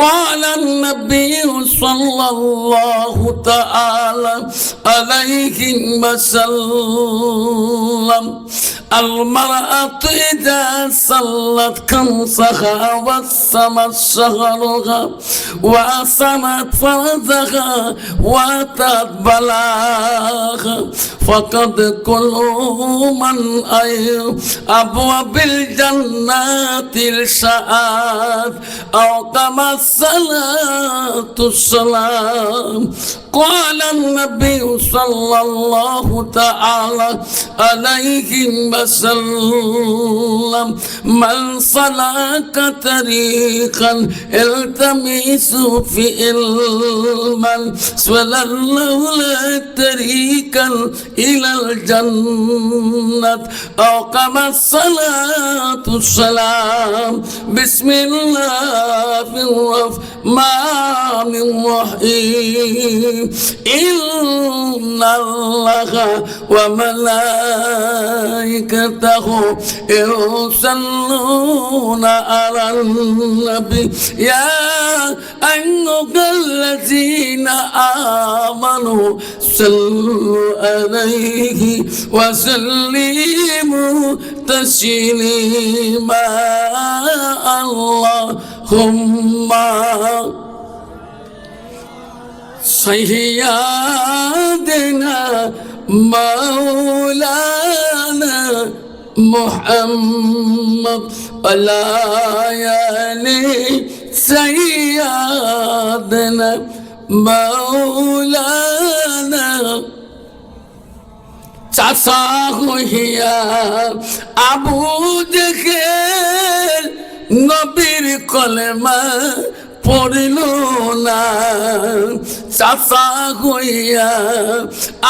قال النبي صلى الله تعالى عليه وسلم المرأة إذا صلت خمسها وصمت شهرها وأصمت فرجها وأتت بلاغها فقد كل من أبواب الجنات الشهاد أو كما الصلاة السلام. قال النبي صلى الله تعالى عليه وسلم من سلك طريقا التمس في علما سلل له طريقا إلى الجنة أو كما الصلاة السلام. بسم الله الرحمن الرحيم. إن الله وملائكته يصلون على النبي يا أيها الذين آمنوا صلوا عليه وسلموا تسليما. اللهم سيدنا مولانا محمد وعلى آل سيدنا مولانا চাচা হইয়া আবু জেহেল নবীর কলেমা পড়িল না। চাচা হইয়া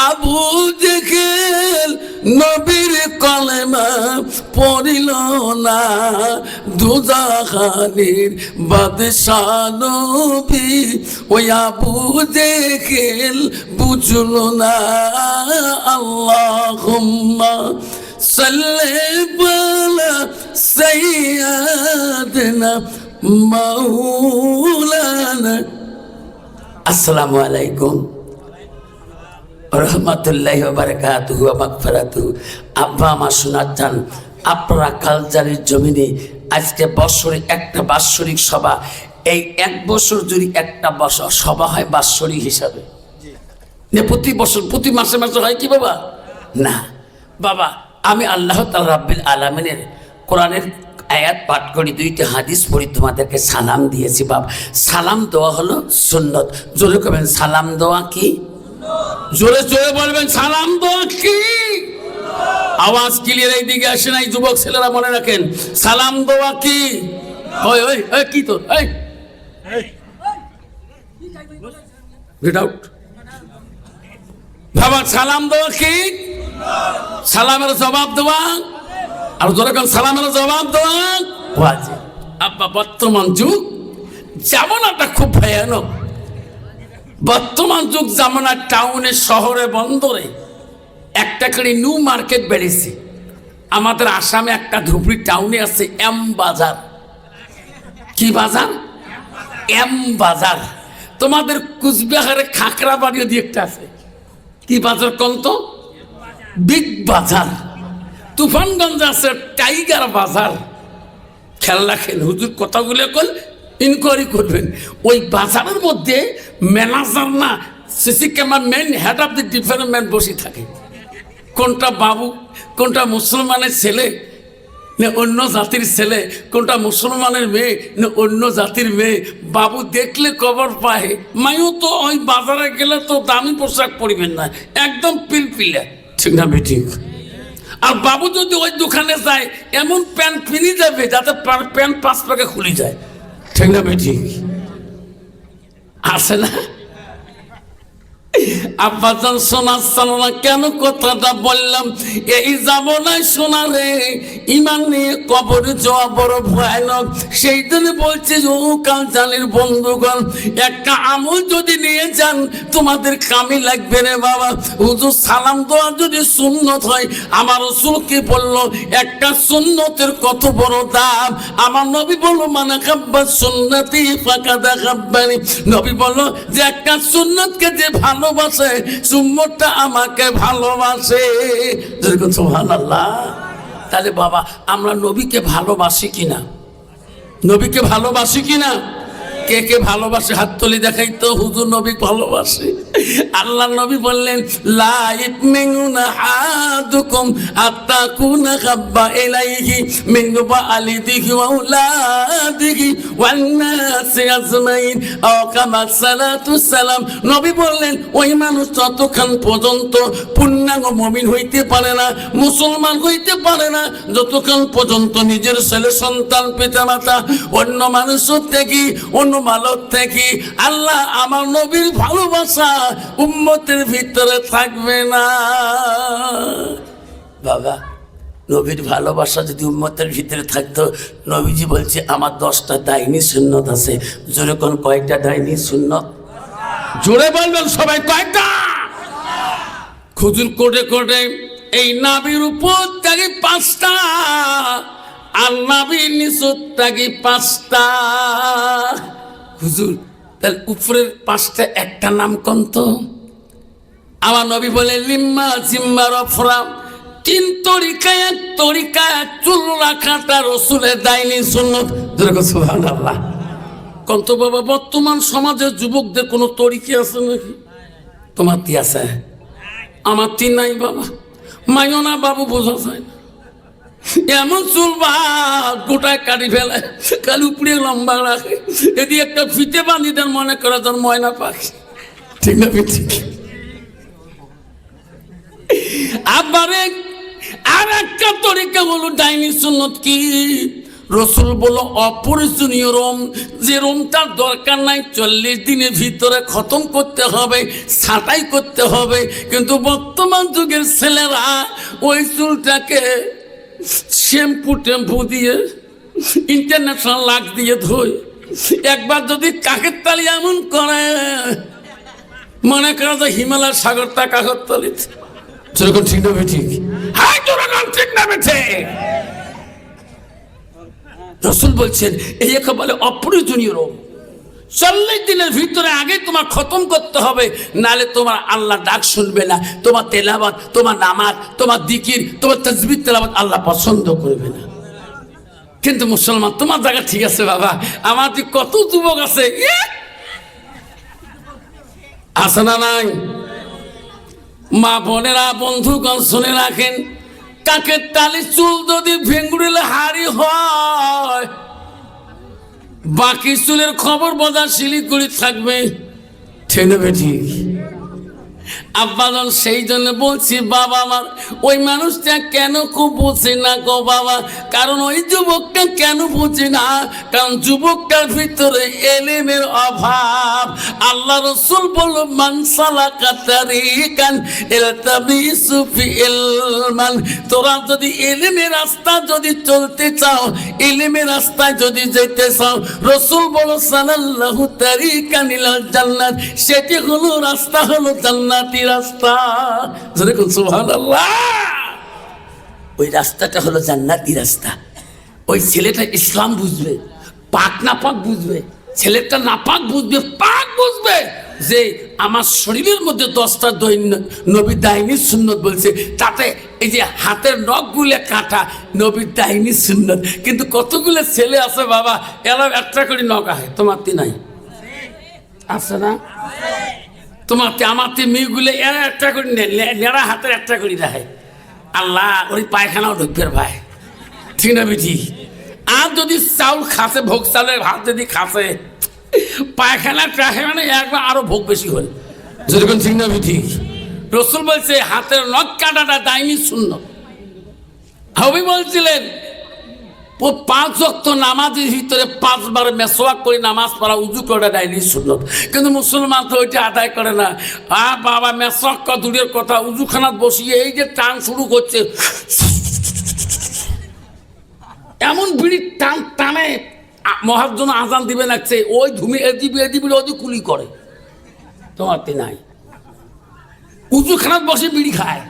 আবু জেহেল নবীর কলেমা পড়িল না। দুজাহানের বাদশাহ নবী ওই আবু জেহেল বুঝল না। আল্লাহুম্মা সাল্লি আলা সাইয়্যিদিনা মাওলানা। আসসালামু আলাইকুম রহমতুল্লাহি ওয়া বারাকাতুহু ওয়া মাগফিরাতুহু। আব্বা আমার শোনার চান, আপনারা কালজারির জমিনে আজকে বৎসরে একটা বাৎসরিক সভা, এই এক বছর যদি একটা বছর সভা হয় বাৎসরিক হিসাবে, প্রতি বছর প্রতি মাসে মাসে হয় কি বাবা? না বাবা, আমি আল্লাহ তাআলা রাব্বিল আলামিনের কোরআনের আয়াত পাঠ করি, দুইটা হাদিস পড়ি, তোমাদেরকে সালাম দিয়েছি বাবা। সালাম দেওয়া হলো সুন্নত। জোরে করবেন সালাম দেওয়া কি? জোরে জোরে বলবেন সালাম দেওয়া কি? আওয়াজ ক্লিয়ার এইদিকে আসে নাই যুবক ছেলেরা, মনে রাখেন সালাম দেওয়া কি? ওই ওই ওই কি তো এই গেট আউট বাবা, সালাম দেওয়া কি? সালামের জবাব দেওয়া, আর যখন সালামের জবাব দেওয়া ওয়াজিব। আব্বা বর্তমান যুগ জামানাটা খুব ভয়ানক। বর্তমান যুগ জামানা টাউনে শহরে বন্দরে একটা করে নিউ মার্কেট বেড়েছে। আমাদের আসামে একটা ধুবড়ি টাউনে আছে এম বাজার। কি বাজার? এম বাজার। তোমাদের কুচবিহারে খাকরা বাড়িও দিয়ে একটা আছে, কি বাজার কোন তো? বিগ বাজার। তুফানগঞ্জ আছে টাইগার বাজার। খেয়াল রাখেন, হুজুর কথাগুলো এখন ইনকোয়ারি করবেন। ওই বাজারের মধ্যে ম্যানেজার না CC cameraman, head of the department বসে থাকে। কোনটা বাবু, কোনটা মুসলমানের ছেলে না অন্য জাতির ছেলে, কোনটা মুসলমানের মেয়ে না অন্য জাতির মেয়ে, বাবু দেখলে খবর পায়। মাইও তো ওই বাজারে গেলে তো দামি পোশাক পরিবেন না, একদম পিলপিলা, ঠিক না বেঠিক? আর বাবু যদি ওই দোকানে যায় এমন প্যান্ট কিনে যাবে যাতে প্যান্ট 5 পাকে খুলে যায়, ঠিক না বেঠিক? আসে না? আব্বাজান শোনাচ্ছিল না কেন কথাটা বললাম, এই যাবো না শোনা রে, ইমান নিয়ে কবরে যাওয়া বড় ভয়ানক। সেই জন্য বলছে ও কালচালের বন্ধুগণ, একটা আমল যদি নিয়ে যান তোমাদের কামে লাগবে রে বাবা। হুজুর সালাম দেওয়া যদি সুন্নত হয়, আমার রাসূলকে বললো একটা সুন্নতের কত বড় দাম। আমার নবী বলল মানে খাব্বা সুন্নতি ফাকাদা খাব্বানি। নবী বলল যে একটা সুন্নতকে যে ভালোবাসে সুন্নতটা আমাকে ভালোবাসে। যেরকম সুবহানাল্লাহ। তাহলে বাবা আমরা নবীকে ভালোবাসি কিনা? নবীকে ভালোবাসি কিনা? কে কে ভালোবাসে হাত তুলে দেখাই তো। হুজুর নবী ভালোবাসে। আল্লাহ নবী বললেন লা ইতমিনুনা আহাদুকুম হাত্তা কুনা হাব্বা ইলাইহি মিন ওয়ালিদিহি ওয়া আওলাদিহি ওয়ান নাসি আজমাইন আও কামা সালাতু সালাম। নবী বললেন ওই মানুষ ততক্ষণ পর্যন্ত পূর্ণাঙ্গ মুমিন হইতে পারে না, মুসলমান হইতে পারে না, যতক্ষণ পর্যন্ত নিজের ছেলে সন্তান পিতামাতা অন্য মানুষের থেকে অন্য মালক থেকে আল্লাহ আমার নবীর ভালোবাসা উম্মতের ভিতরে থাকবে না। বাবা নবীর ভালোবাসা যদি উম্মতের ভিতরে থাকতো, নবীজি বলছে আমার 10টা দাইনি সুন্নত আছে। জোরে কোন কয়েকটা দাইনি সুন্নত? জোরে বলবেন সবাই কয়েকটা? খুজুর কোটে কোটে এই নাবির উপর থেকে 5টা আর নাবির নিচুর থেকে 5টা। হুজুর তাহলে উপরের 5টা একটা নাম কোন তো? আমার নবী বলে লিম্মা জিম্মা রফরা, 3 তরিকায় এক তরিকায় চুল রাখাটা রাসূলের দাইনি সুন্নত। সুবহানাল্লাহ। কোন তো বাবা বর্তমান সমাজের যুবকদের কোনো তরিকা আছে নাকি? তোমার কি আছে? আমার তি নাই বাবা। মাইও না বাবু, বোঝা যায় না। এমন চুল বা গোটায় কাটি ফেলে, কালি উপরে লম্বা রাখে, এদিকে একটা ফিতে বাঁধি দেন মনে করে তোর ময়না পাখি। ঠিক না? ঠিক। আবারে আর একটা তরিকা হলো ডাইনি সুন্নত। কি? রাসূল বলল অপরিজনীয় রোম, যে রোমটার দরকার নাই 40 দিনের ভিতরে খতম করতে হবে, ছাঁটাই করতে হবে। কিন্তু বর্তমান যুগের ছেলেরা ওই চুলটাকে শ্যাম্পু টেম্পু দিয়ে ইন্টারন্যাশনাল লাগ দিয়ে ধোয়। একবার যদি কাকের তালি এমন করে মনে করা যায় হিমালয় সাগরটা কাকের তালিতে। সেরকম ঠিক না? ঠিক। হ্যাঁ যেরকম ঠিক না বেঠে। রাসূল বলছেন এই একে বলে অপ্রয়োজনীয় রোগ। 40 দিনের ভিতরে আগে তোমার খতম করতে হবে, নালে তোমার আল্লাহ ডাক শুনবে না, তোমার তেলাওয়াত, তোমার নামাজ, তোমার জিকির, তোমার তাসবিহ তেলাওয়াত আল্লাহ পছন্দ করবে না। কিন্তু মুসলমান তোমার জায়গা ঠিক আছে বাবা, আমার যে কত যুবক আছে আছে না নাই? মা বোনেরা বন্ধুগণ শুনে রাখেন, কাকের তালি চুল যদি ভেঙ্গুড়িলে হাড়ি হয়, বাকি চুলের খবর বোঝা শিলিগুড়ি থাকবে। ঠিক না ঠিক? আব্বাজান সেই জন্য বলছি বাবা আমার ওই মানুষটা কেন খুব বোঝে না গো বাবা, কারণ ওই যুবকটা কেন বোঝে না, কারণ যুবকটার ভিতরে এলেমের অভাব। আল্লাহ রাসূল বলল মান সালাকা তারিকান ইলতামিসু ফি ইলমান, তোরা যদি এলেমের রাস্তা যদি চলতে চাও, এলেমের রাস্তায় যদি যেতে চাও, রাসূল বলল সাল্লাল্লাহু তারিকান ইলাল জান্নাত, সেটি হলো রাস্তা হলো জান্নাতি রাস্তা। যেরকম সুবহানাল্লাহ। ওই রাস্তাটা হলো জান্নাতি রাস্তা। ওই ছেলেটা ইসলাম বুঝবে, পাক না পাক বুঝবে, ছেলেটা না পাক বুঝবে, পাক বুঝবে যে আমার শরীরের মধ্যে 10টা নবীর দাইনি সুন্নত বলছে, তাতে এই যে হাতের নখগুলো কাটা নবীর দাইনি সুন্নত। কিন্তু কতগুলো ছেলে আছে বাবা এরা একটা করে নখ আহে, তোমার তি নাই আছে না? তোমার আমার মেয়েগুলো এরা একটা করে নেড়া হাতের একটা করে দেখায়। আল্লাহ ওই পায়খানাও ঢুকবে ভাই। ঠিক না বেঠি? আর যদি চাউল খাসে, ভোগ চাউলের ভাত যদি খাসে, পায়খানা মানে একবার আরো ভোগ বেশি হল। যেরকম ঠিক না বেঠি? রাসূল বলছে হাতের নখ কাটাটা দাইনি সুন্নত। নবী বলছিলেন ও 5 ওয়াক্ত নামাজের ভিতরে 5 বার মেসওয়াক করে নামাজ পড়া, উজু করে ডাইলি সুন্নত। কিন্তু মুসলমান তো ওইটা আদায় করে না। বাবা মেসওয়াক দূরের কথা, উজুখানাত বসিয়ে এই যে টান শুরু করছে, এমন বিড়ি টান টানে মহাজন আজান দিবে লাগছে, ওই ধুমি এদিবি ওদি কুলি করে। তোমার তে নাই, উজুখানাত বসে বিড়ি খায়,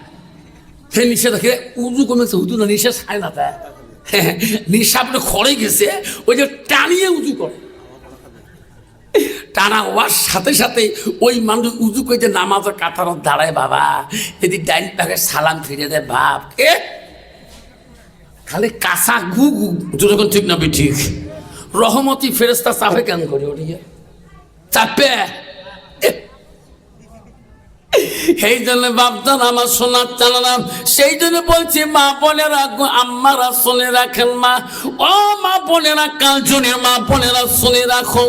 সে নিষেধ দেখে উজু কমেছে, উজু না নিষেধ খায় না, তা নিঃশ্বাসটা খড়ে গেছে, ওই যে টানিয়ে উজু করে। টানা হওয়ার সাথে সাথে ওই মানুষ উজু করে যে নামাজের কাতার দাঁড়ায়, বাবা যদি ডাইন পাকে সালাম ফিরে দেয়, বাপ কে খালি কাঁচা গু গু, যখন ঠিক না ঠিক রহমতি ফেরেস্তা চাপে কেন করে ওড়িয়ে চাপে। সেই জন্য বাপদান আমার সোনার চালালাম, সেই জন্য বলছি মা বোনেরা, আম্মারা শুনে রাখেন, মা ও মা বোনেরা, কালজনের মা বোনেরা শুনে রাখো,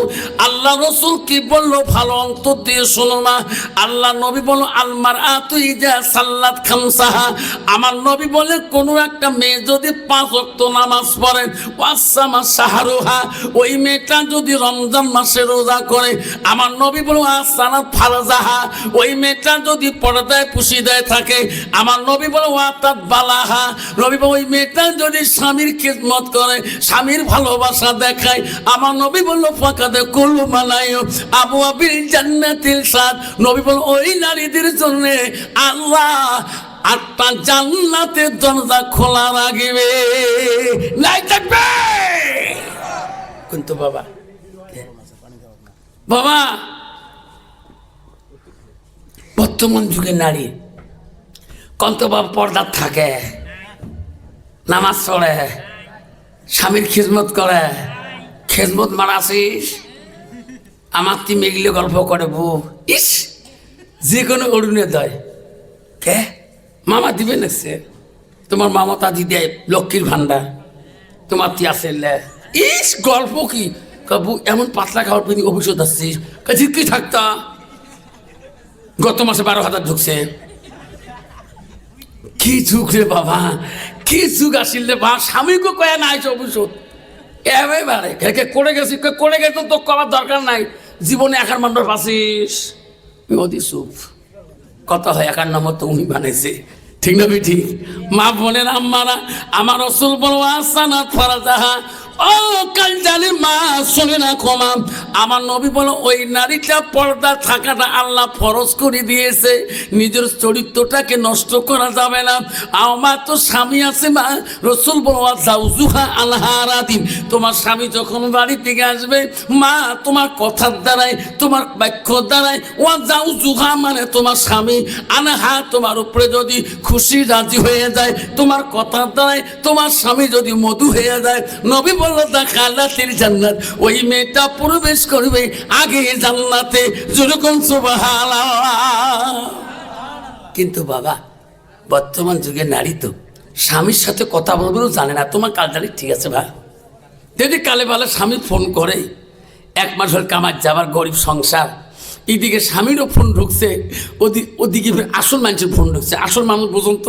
আল্লাহ রসুল কি বললো ভালো অন্তর দিয়ে শোনো মা। আল্লাহ নবী বলো আলমার আতুই যা সাল্লাত খামসাহা, আমার নবী বলে কোনো একটা মেয়ে যদি 5 ওয়াক্ত নামাজ পড়ে, ওয়াসামা শাহরুহা, ওই মেয়েটা যদি রমজান মাসে রোজা করে, আমার নবী বলো আসানাত ফারজাহা, ওই মেয়েটা যদি পর্দায় পুশিদায় থাকে, আমার নবী বলে ওয়াতাত বালাহা, নবী বলে ওই মেয়েটা যদি স্বামীর খিদমত করে, স্বামীর ভালোবাসা দেখায়, আমার নবী বলল ফাকাদে কুল্লু মালায়ু আবু আবিল জান্নাতিল সাদ, নবী বলে ওই নারীদের জন্য আল্লাহ 8টা জান্নাতের দরজা খোলা রাখবে, নাই থাকবে। কিন্তু বাবা বর্তমান যুগের নারী কত বাবা পর্দা থাকে, নামাজ পড়ে, স্বামীর খিদমত করে, খেজমত মারাছিস আমার তুই মেঘলে গল্প করে বউ, ইস যে কোনো অরুণে দেয় কে মামা দিবে নাকছে, তোমার মামতা দিদি লক্ষ্মীর ভান্ডার তোমার তুই আসে, ইস গল্প কি কবু এমন পাতলা খাওয়ার পিনি অভিষেক আসছিস, কাছে কি থাকতা গত মাসে 12,000 ঢুকছে। কি যুগ রে বাবা, কি যুগ আসিল রে বা, স্বামীকে কয়ে না আইস অভিষেক এবারে করে গেছি, করে গেছে তো করার দরকার নাই, জীবনে 1 নম্বর পাচ্ছিস অতি চুপ কথা হয়, 1 নম্বর তো উনি বানাইছে, ঠিক না ঠিক? মা বোনের আম্মারা, আমার রসুল বলো আসানাত ফারাজাহা, ও কাল জানি মা শুনে না ক্ষমা, আমার নবী বলো ওই নারীটা পর্দা থাকাটা আল্লাহ ফরজ করে দিয়েছে, নিজের চরিত্রটাকে নষ্ট করা যাবে না। আমার তো স্বামী আছে মা, রসুল বলো জাউজুহা আলহারাদিন, তোমার স্বামী যখন বাড়ি থেকে আসবে মা, তোমার কথার দ্বারাই, তোমার বাক্যর দ্বারাই, ও জাউজুহা মানে তোমার স্বামী, আনহা তোমার উপরে যদি খুশি রাজি হয়ে যায়, তোমার কথার দ্বারাই তোমার স্বামী যদি মধু হয়ে যায়, নবী বলল দাখালাতিল জান্নাত, ওই মেয়েটা প্রবেশ করবে আগে জান্নাতে, যেরকম সুবহানাল্লাহ। কিন্তু বাবা বর্তমান যুগের নারী তো স্বামীর সাথে কথা বলবেও জানে না, তোমার কাল জানি ঠিক আছে ভাই, যদি কালে বেলা স্বামী ফোন করে, 1 মাস হল কামার যাবার গরিব সংসার, এইদিকে স্বামীরও ফোন ঢুকছে, ওদিকে আসল মানুষের ফোন ঢুকছে, আসল মানুষ পর্যন্ত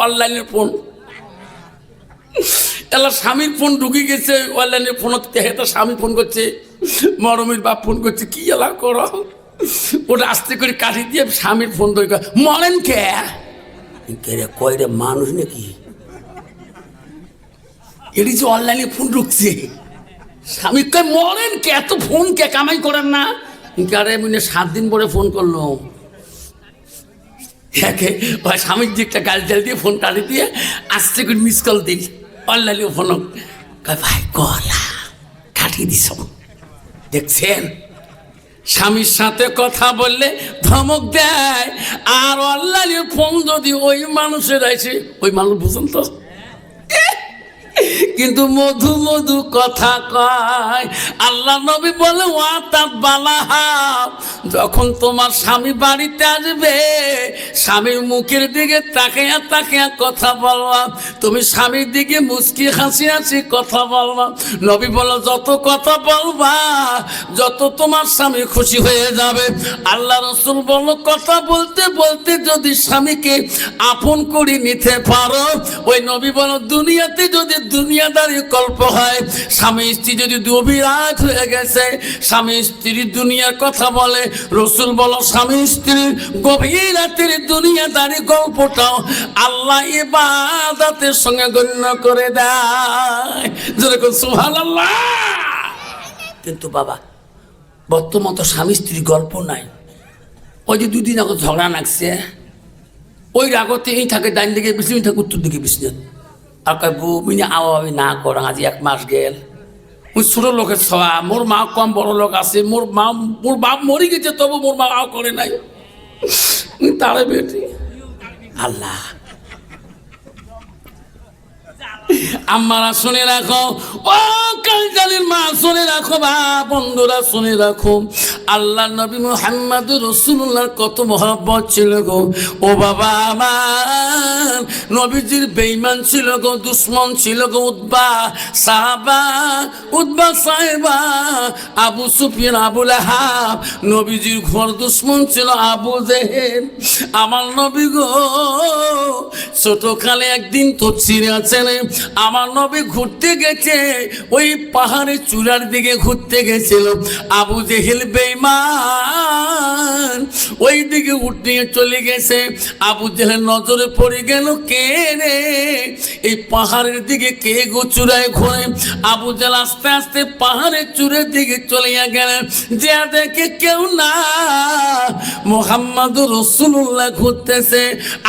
অনলাইনের ফোন, এলা স্বামীর ফোন ঢুকে গেছে অনলাইনের ফোন, তো স্বামী ফোন করছে, মরমের বাপ ফোন করছে, কি এলা করো, ওটা আস্তে করে কাটি দিয়ে স্বামীর ফোন ধরে মরেন কে রে, কয় রে মানুষ নাকি, এটি যে অনলাইনে ফোন ঢুকছে, স্বামী কয় মরেন কে, এত ফোন কে কামাই করেন না, আরে 7 দিন পরে ফোন করলো, স্বামীর দিকটা গাল জাল দিয়ে ফোন কাটি দিয়ে আস্তে করে মিস কল দিই, অনলাইনে ফোন ভাই গলা কাটিয়ে দিস, দেখছেন স্বামীর সাথে কথা বললে ধমক দেয়, আর অনলাইনে ফোন যদি ওই মানুষের আছে, ওই মানুষ বুঝুন তো, কিন্তু মধু মধু কথা কয়। আল্লাহ নবী বলে ওয়াতাত বালাহা, যখন তোমার স্বামী বাড়িতে আসবে, স্বামীর মুখের দিকে তাকাইয়া তাকাইয়া কথা বলবা, তুমি স্বামীর দিকে মুচকি হাসি হাসি কথা বলবা। নবী বলো যত কথা বলবা, যত তোমার স্বামী খুশি হয়ে যাবে। আল্লাহ রাসূল বলল কথা বলতে বলতে যদি স্বামীকে আপন করে নিতে পারো, ওই নবী বলো দুনিয়াতে যদি দুনিয়াদারি গল্প হয়, স্বামী স্ত্রী যদি অভিরাগ হয়ে গেছে, স্বামী স্ত্রী দুনিয়ার কথা বলে, রাসূল বলো স্বামী স্ত্রীর গভীর রাতের দুনিয়াদারি গল্পটাও আল্লাহ ইবাদতের সঙ্গে গণ্য করে দেয়। যেরকম সুবহানাল্লাহ। কিন্তু বাবা বর্তমান তো স্বামী স্ত্রীর গল্প নাই। ওই যে দুদিন আগে ঝগড়া লাগছে, ওই রাগতে এই থাকে ডাইন দিকে বিছনি, থাকে উত্তর দিকে বিছনি। আর কয় বউ মিনি আওয়াবি না করা, আজ 1 মাস গেল। ওই ছোট লোকের ছয়া, মোর মা কম বড় লোক আছে, মোর বাপ মরি গেছে তবু মোর মা আও করে নাই, তারে বেটি আল্লাহ। আম্মারা শুনে রাখো, ও কালজালির মা শুনে রাখো, বা বন্ধুরা শুনে রাখো, আল্লাহ নবী মুহাম্মদুর রাসূলুল্লাহর কত মহব্বত ছিল গো। ও বাবা আমার নবীজির বেঈমান ছিল গো, দুশমন ছিল গো উতবা সাহেবা, আবু সুফিয়ান, আবু লাহাব। নবীজির ঘর দুশমন ছিল আবু জেহেল। আমার নবী গো ছোটকালে একদিন তো ছিঁড়ে আছেন, আমার নবী ঘুরতে গেছে, ওই পাহাড়ের চূড়ার দিকে ঘুরতে গেছিল। আবু জেহেল বেঈমান ওই দিকে উঠে চলে গেছে। আবু জেহেলের নজরে পড়ে গেল, কে রে এই পাহাড়ের দিকে কে গো চূড়ায় ঘোরে। আবু জেহেল আস্তে আস্তে পাহাড়ের চূড়ার দিকে চলে গেলেন, যে দেখে কেউ না, মুহাম্মদুর রাসূলুল্লাহ ঘুরতেছে।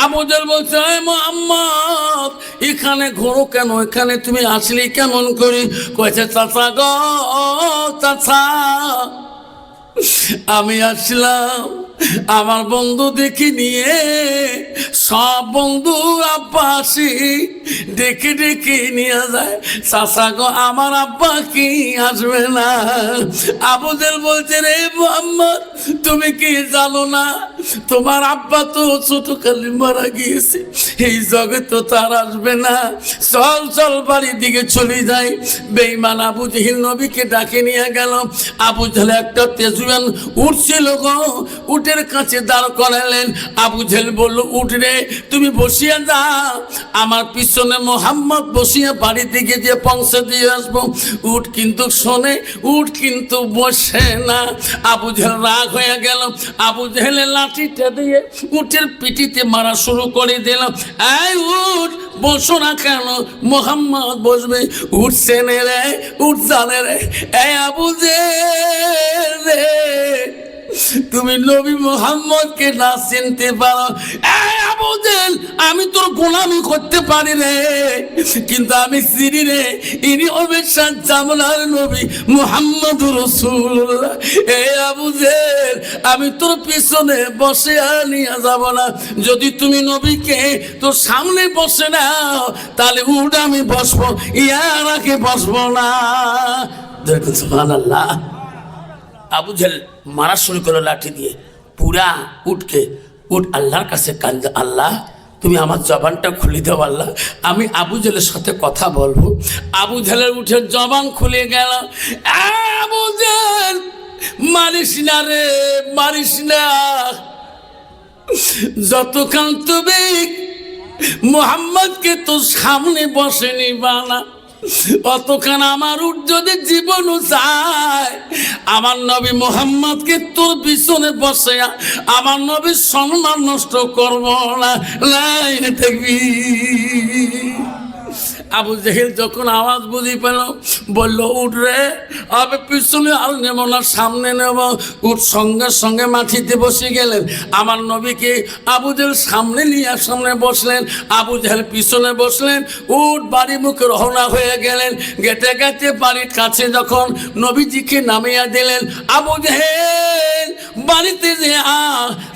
আবু জেহেল বলছে, মুহাম্মদ এখানে ঘোরো কেন, এখানে তুমি আসলে কেমন করে? কয়েছে চাচা গো চাচা, আমি আসলাম আমার বন্ধু দেখি নিয়ে, সব বন্ধু আব্বা আসি ডেকে ডেকে নিয়ে যায়, চাচা গো আমার আব্বা কি আসবে না? আবু জেহেল বলছে, রে মুহাম্মদ তুমি কি জানো না, তোমার আব্বা তো ছোটকালে মারা গিয়েছে, এই জগৎ তো তার আসবে না, চল চল বাড়ির দিকে চলে যাই। বেঈমান আবু জেহেল নবীকে ডাকে নিয়ে গেল। আবু জেহেল একটা তেজুয়ান উঠছিল গো, উটের কাছে দাঁড় করালেন। আবু জেহেল বলল, উঠ রে তুমি বসিয়া যাও, আমার পিছনে মোহাম্মদ বসিয়া বাড়ি দিকে যে পৌঁছে দিয়ে আসবো। উট কিন্তু শোনে, উট কিন্তু বসে না। আবু জেহেল রাগ হয়ে গেল, আবু জেহেলের লাঠিটা দিয়ে উটের পিঠিতে মারা শুরু করে দিল। এই উট বসো না কেন, মোহাম্মদ বসবে। উঠছে নে রে, উঠ জানে রে। এই আবু জেহেল রে, তুমি নবী মুহাম্মদকে না চিনতে পারো? এই আবু জেহেল, আমি তোর গোলামি করতে পারি রে, কিন্তু আমি চিনি রে, ইনি অবশ্যই জামলার নবী মুহাম্মদুর রাসূলুল্লাহ। এই আবু জেহেল, আমি তোর পিছনে বসে আর নিয়ে যাব না। যদি তুমি নবীকে তোর সামনে বসে নাও, তাহলে উঠ আমি বসবো, ইয়ার আগে বসবো না। দেখুন সুবহানাল্লাহ। আবু জেহেল মারা শুরু করলো লাঠি দিয়ে, পুরা উঠকে। উঠ আল্লাহর কাছে কান্দে, আল্লাহ তুমি আমার জবানটা খুলে দাও আল্লাহ, আমি আবু জেহেলের সাথে কথা বলবো। আবু জেহেলের উঠে জবান খুলে গেল। আবু জেহেল, মারিস না রে, মারিস না, যতক্ষণ তুমি মুহাম্মদকে তো সামনে বসে নিবা না, অতক্ষণ আমার উঠ যদি জীবনও চায়, আমার নবী মুহাম্মদকে তোর পিছনে বসে আমার নবীর সম্মান নষ্ট করব না। লাইনে তাকবীর। আবু জেহেল যখন আওয়াজ বুঝি পেল, বলল, উঠ রে, আমি পিছনে আর নেব না, সামনে নেব। উঠ সঙ্গে সঙ্গে মাটিতে বসে গেলেন। আমার নবীকে আবু জেহেল সামনে নিয়ে সামনে বসলেন, আবু জেহেল পিছনে বসলেন। উঠ বাড়ি মুখে রওনা হয়ে গেলেন। গেতে গেতে বাড়ির কাছে যখন নবীজিকে নামিয়ে দিলেন, আবু জেহেল বাড়িতে যে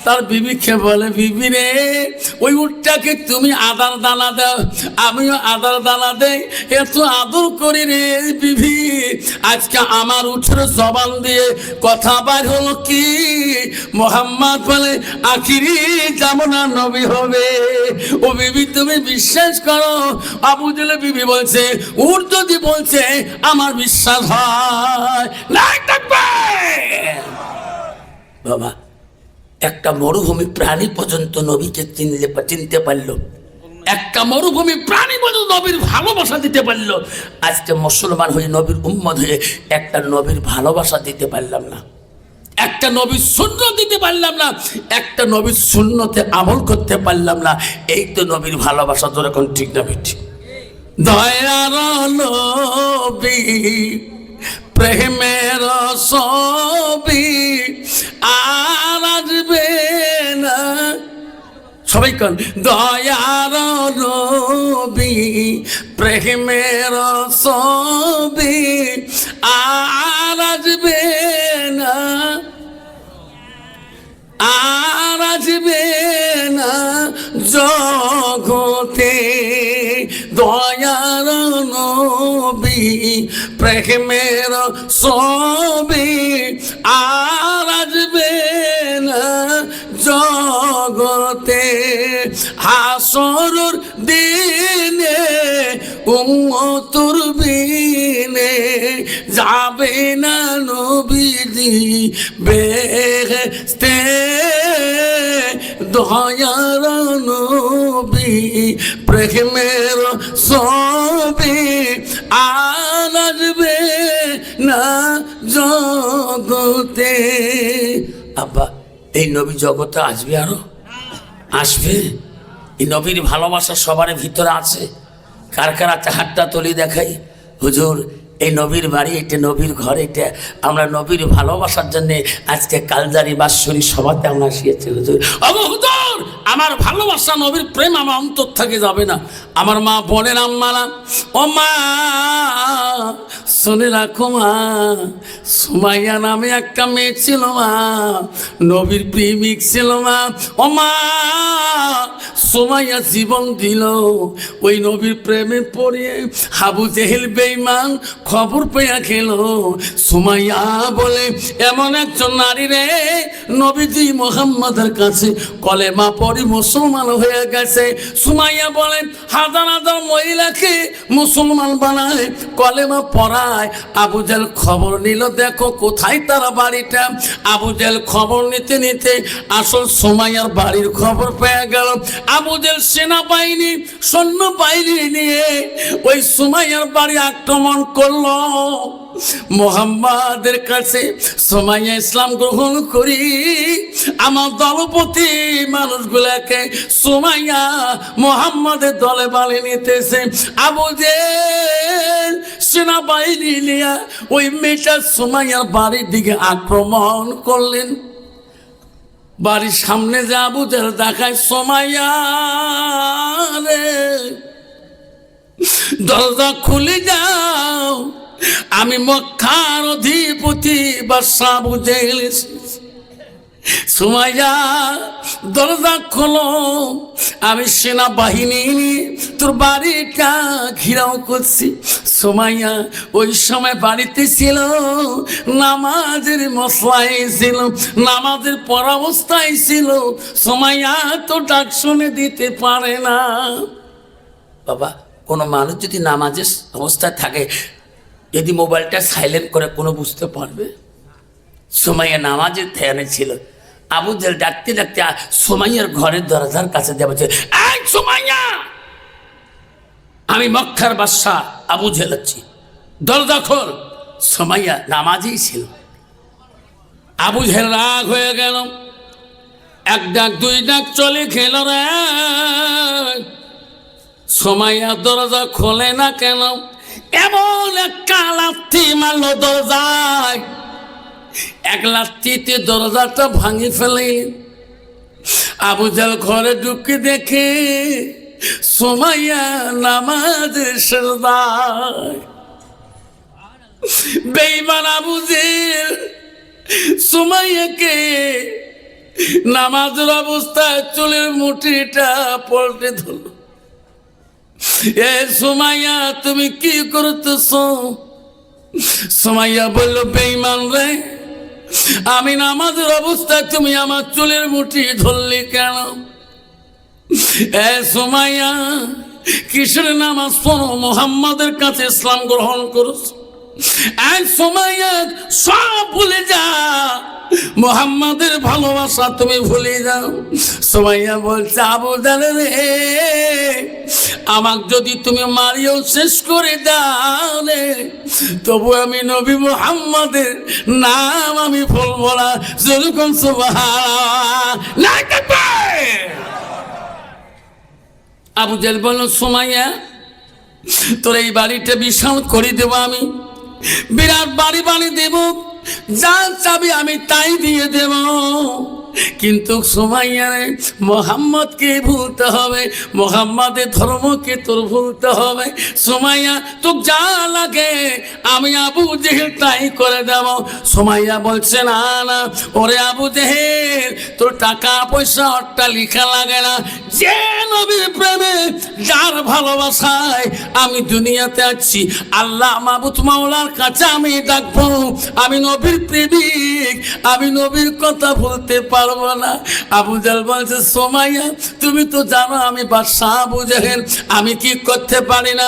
তার বিবিকে বলে, বিবি রে ওই উটটাকে তুমি আদার দানা দাও, আমিও আদার দানা দেই, এত আদর করি রে বিবি, আজকে আমার উঠের জবান দিয়ে কথা বার হলো কি মোহাম্মদ বলে আখিরি জামানা নবী হবে। ও বিবি তুমি বিশ্বাস করো? আবু জেহেল বিবি বলছে উট যদি বলছে আমার বিশ্বাস হয় না। বাবা, একটা মরুভূমি প্রাণী পর্যন্ত নবীকে চিনতে পারলো, একটা মরুভূমি প্রাণী পর্যন্ত নবীর ভালোবাসা দিতে পারলো। আজকে মুসলমান হয়ে নবীর উম্মত হয়ে একটা নবীর ভালোবাসা দিতে পারলাম না, একটা নবীর সুন্নত দিতে পারলাম না, একটা নবীর সুন্নতে আমল করতে পারলাম না। এই তো নবীর ভালোবাসা। তোরা কোন ঠিক না বেঠি? দয়ার নবী প্রেমের ছবি আর আসবে না। সবাই কোন দয়ার নবী প্রেমের ছবি আর আসবে না, আর আসবে না জগতে। দয়ার নবী প্রেমের ছবি আর আসবে না জগতে। হাসরুর দিনে উম্মতুর বিনে যাবে না নবীজি বেহেশতে। দয়ার নবী প্রেমের ছবি আর আসবে না জগতে। আব্বা, এই নবী জগতে আসবে, আরো আসবে। এই নবীর ভালোবাসা সবার ভিতরে আছে। কার কার আছে হাতটা তুলি দেখাই। হুজুর, এই নবীর বাড়ি, এটা নবীর ঘর, এটা আমরা নবীর ভালোবাসার জন্য আজকে কালজারি বাৎসরিক সভাতে আমরা আসিয়েছি। হুজুর, হুজুর আমার ভালোবাসা নবীর প্রেম আমার অন্তর থেকে যাবে না। আমার মা বলেন, আম্মারা ও মা শুনে রাখো মা, সুমাইয়া নামে একটা মেয়ে ছিল মা, নবীর প্রেমিক ছিল মা। ও মা, সুমাইয়া জীবন দিল ওই নবীর প্রেমে পড়ে। আবু জেহেল বেঈমান খবর পেয়ে গেল। সুমাইয়া বলে এমন একজন নারী রে নবীজি মুহাম্মদের কাছে কলেমা পড়ি মুসলমান হয়ে গেছে। সুমাইয়া বলে হাজার হাজার মহিলাকে মুসলমান বানায়, কলেমা পড়ায়। আবু জেহেল খবর নিল, দেখো কোথায় তার বাড়িটা। আবু জেহেল খবর নিতে নিতে আসল সুমাইয়ার বাড়ির খবর পেয়ে গেল। আবু জেহেল সেনাবাহিনী সৈন্যবাহিনী নিয়ে ওই সুমাইয়ার বাড়ি আক্রমণ করলো। মুহাম্মাদের কাছে সুমাইয়া ইসলাম গ্রহণ করি আমার দলপতি মানুষগুলাকে সুমাইয়া মুহাম্মাদের দলে বানিয়ে নিতেছে। আবু জেহেল সেনাবাহিনী নিয়ে ওই মেয়েটা সুমাইয়ার বাড়ির দিকে আক্রমণ করলেন। বাড়ির সামনে যে আবু জেহেল দেখায়, সুমাইয়া রে দরজা খুলে যাও, আমি মক্কার অধিপতি বাদশা আবু জেহেল। সুমাইয়া দরজা খোলো, আমি সেনাবাহিনী তোর বাড়িটা ঘিরাও করছি। সুমাইয়া ওই সময় বাড়িতে ছিল, নামাজের মশলায় ছিল, নামাজের পরাবস্থায় ছিল। সুমাইয়া তো ডাক শুনে দিতে পারে না। বাবা, কোনো মানুষ যদি নামাজের অবস্থায় থাকে, যদি মোবাইলটা সাইলেন্ট করে কোনো বুঝতে পারবে? সুমাইয়া নামাজের ধ্যানে ছিল। আবু জেহেল ডাকতে ডাকতে সুমাইয়ার ঘরের দরজার কাছে যাবে, এই সুমাইয়া, আমি মক্কার বাদশা আবু জেহেল আছি, দরজা খোল। সুমাইয়া নামাজই ছিল। আবু জেহেল রাগ হয়ে গেল, এক ডাক দুই ডাক চলে গেল রে। সুমাইয়া দরজা খোলে না কেন? এমন একটা লাথি মারলো দরজায়, এক লাথিতে দরজাটা ভাঙি ফেলে। আবু জেহেল ঘরে ঢুকে দেখে সুমাইয়া নামাজের সিজদায়। বেঈমান আবু জেহেল সুমাইয়াকে নামাজের অবস্থায় চুলের মুঠিটা পল্টে ধরল। এ সুমাইয়া, তুমি কি করতেছ? সুমাইয়া বলল, বেঈমান রে, আমি নামাজের অবস্থায় তুমি আমার চুলের মুঠি ধরলি কেন? এ সুমাইয়া, কিসের নামাজ পড়ো? মুহাম্মাদের কাছে ইসলাম গ্রহণ করছ। এক সুমাইয়া, সব ভুলে যা, মুহাম্মাদের ভালোবাসা তুমি ভুলে যাও। সুমাইয়া বলছে, আবু জাহেল রে, আমাকে যদি তুমি মারিও শেষ করে দাও রে, তবু আমি নবী মুহাম্মাদের নাম আমি বলবো না। যেরকম সুবহানাল্লাহ। আবু জাহেল বলল, সুমাইয়া, তোর এই বাড়িটা বিশাল করে দেবো, আমি বিরাট বাড়ি বানিয়ে দেব, যা চাবি আমি তাই দিয়ে দেব। কিন্তু সুমাইয়া রে, মোহাম্মদকে ভুলতে হবে, মোহাম্মদের ধর্মকে তোর ভুলতে হবে। সুমাইয়া, তো যা লাগে আমি আবু জেহেল তাই করে দেব। সুমাইয়া বলছে, না না, ওরে আবু জেহেল, তোর টাকা পয়সা অট্টালিকা লাগে না, যে নবীর প্রেমে যার ভালোবাসায় আমি দুনিয়াতে আছি, আল্লাহ মাবুদ মাওলার কাছে আমি ডাকবো। আমি নবীর প্রেমিক, আমি নবীর কথা বলতে পারবো না। আবু জাহেল বলছে, সুমাইয়া, তুমি তো জানো আমি বাদশাহ আবু জেহেল, আমি কি করতে পারি না।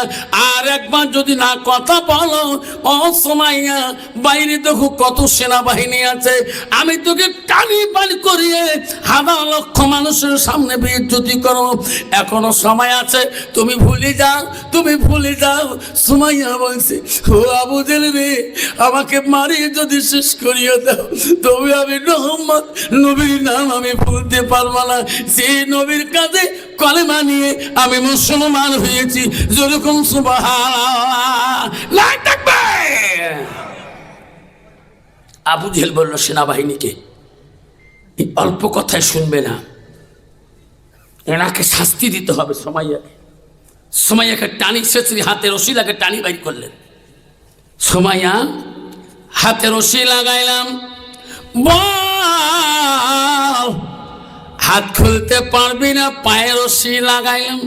আর একবার যদি না কথা বলো, ও সুমাইয়া, বাইরে দেখো কত সেনাবাহিনী আছে, আমি তোকে টানি বাড়ি করিয়ে 1000 লক্ষ মানুষের সামনে বেইজ্জতি করো। এখনো সময় আছে, তুমি ভুলে যাও, তুমি ভুলে যাও। সুমাইয়া বলছে, ও আবু জেহেল রে, আমাকে মারিয়ে যদি শেষ করিয়ে দাও, তবে আমি মুহাম্মদ নবীর নাম আমি ভুলতে পারবো না। যে নবীর কাছে কলেমা নিয়ে আমি মুসলমান হয়েছি। যেরকম সুবহানাল্লাহ। আবু জেহেল বলল সেনাবাহিনীকে, অল্প কথায় শুনবে না, এনাকে শাস্তি দিতে হবে। সুমাইয়াকে টানি ছেঁচড়ি হাতে রশি লাগে টানি বাইর করলেন। সুমাইয়া, হাতে রশি লাগাইলাম, বল, হাত খুলতে পারবি না, পায়ে রশি লাগাইলাম,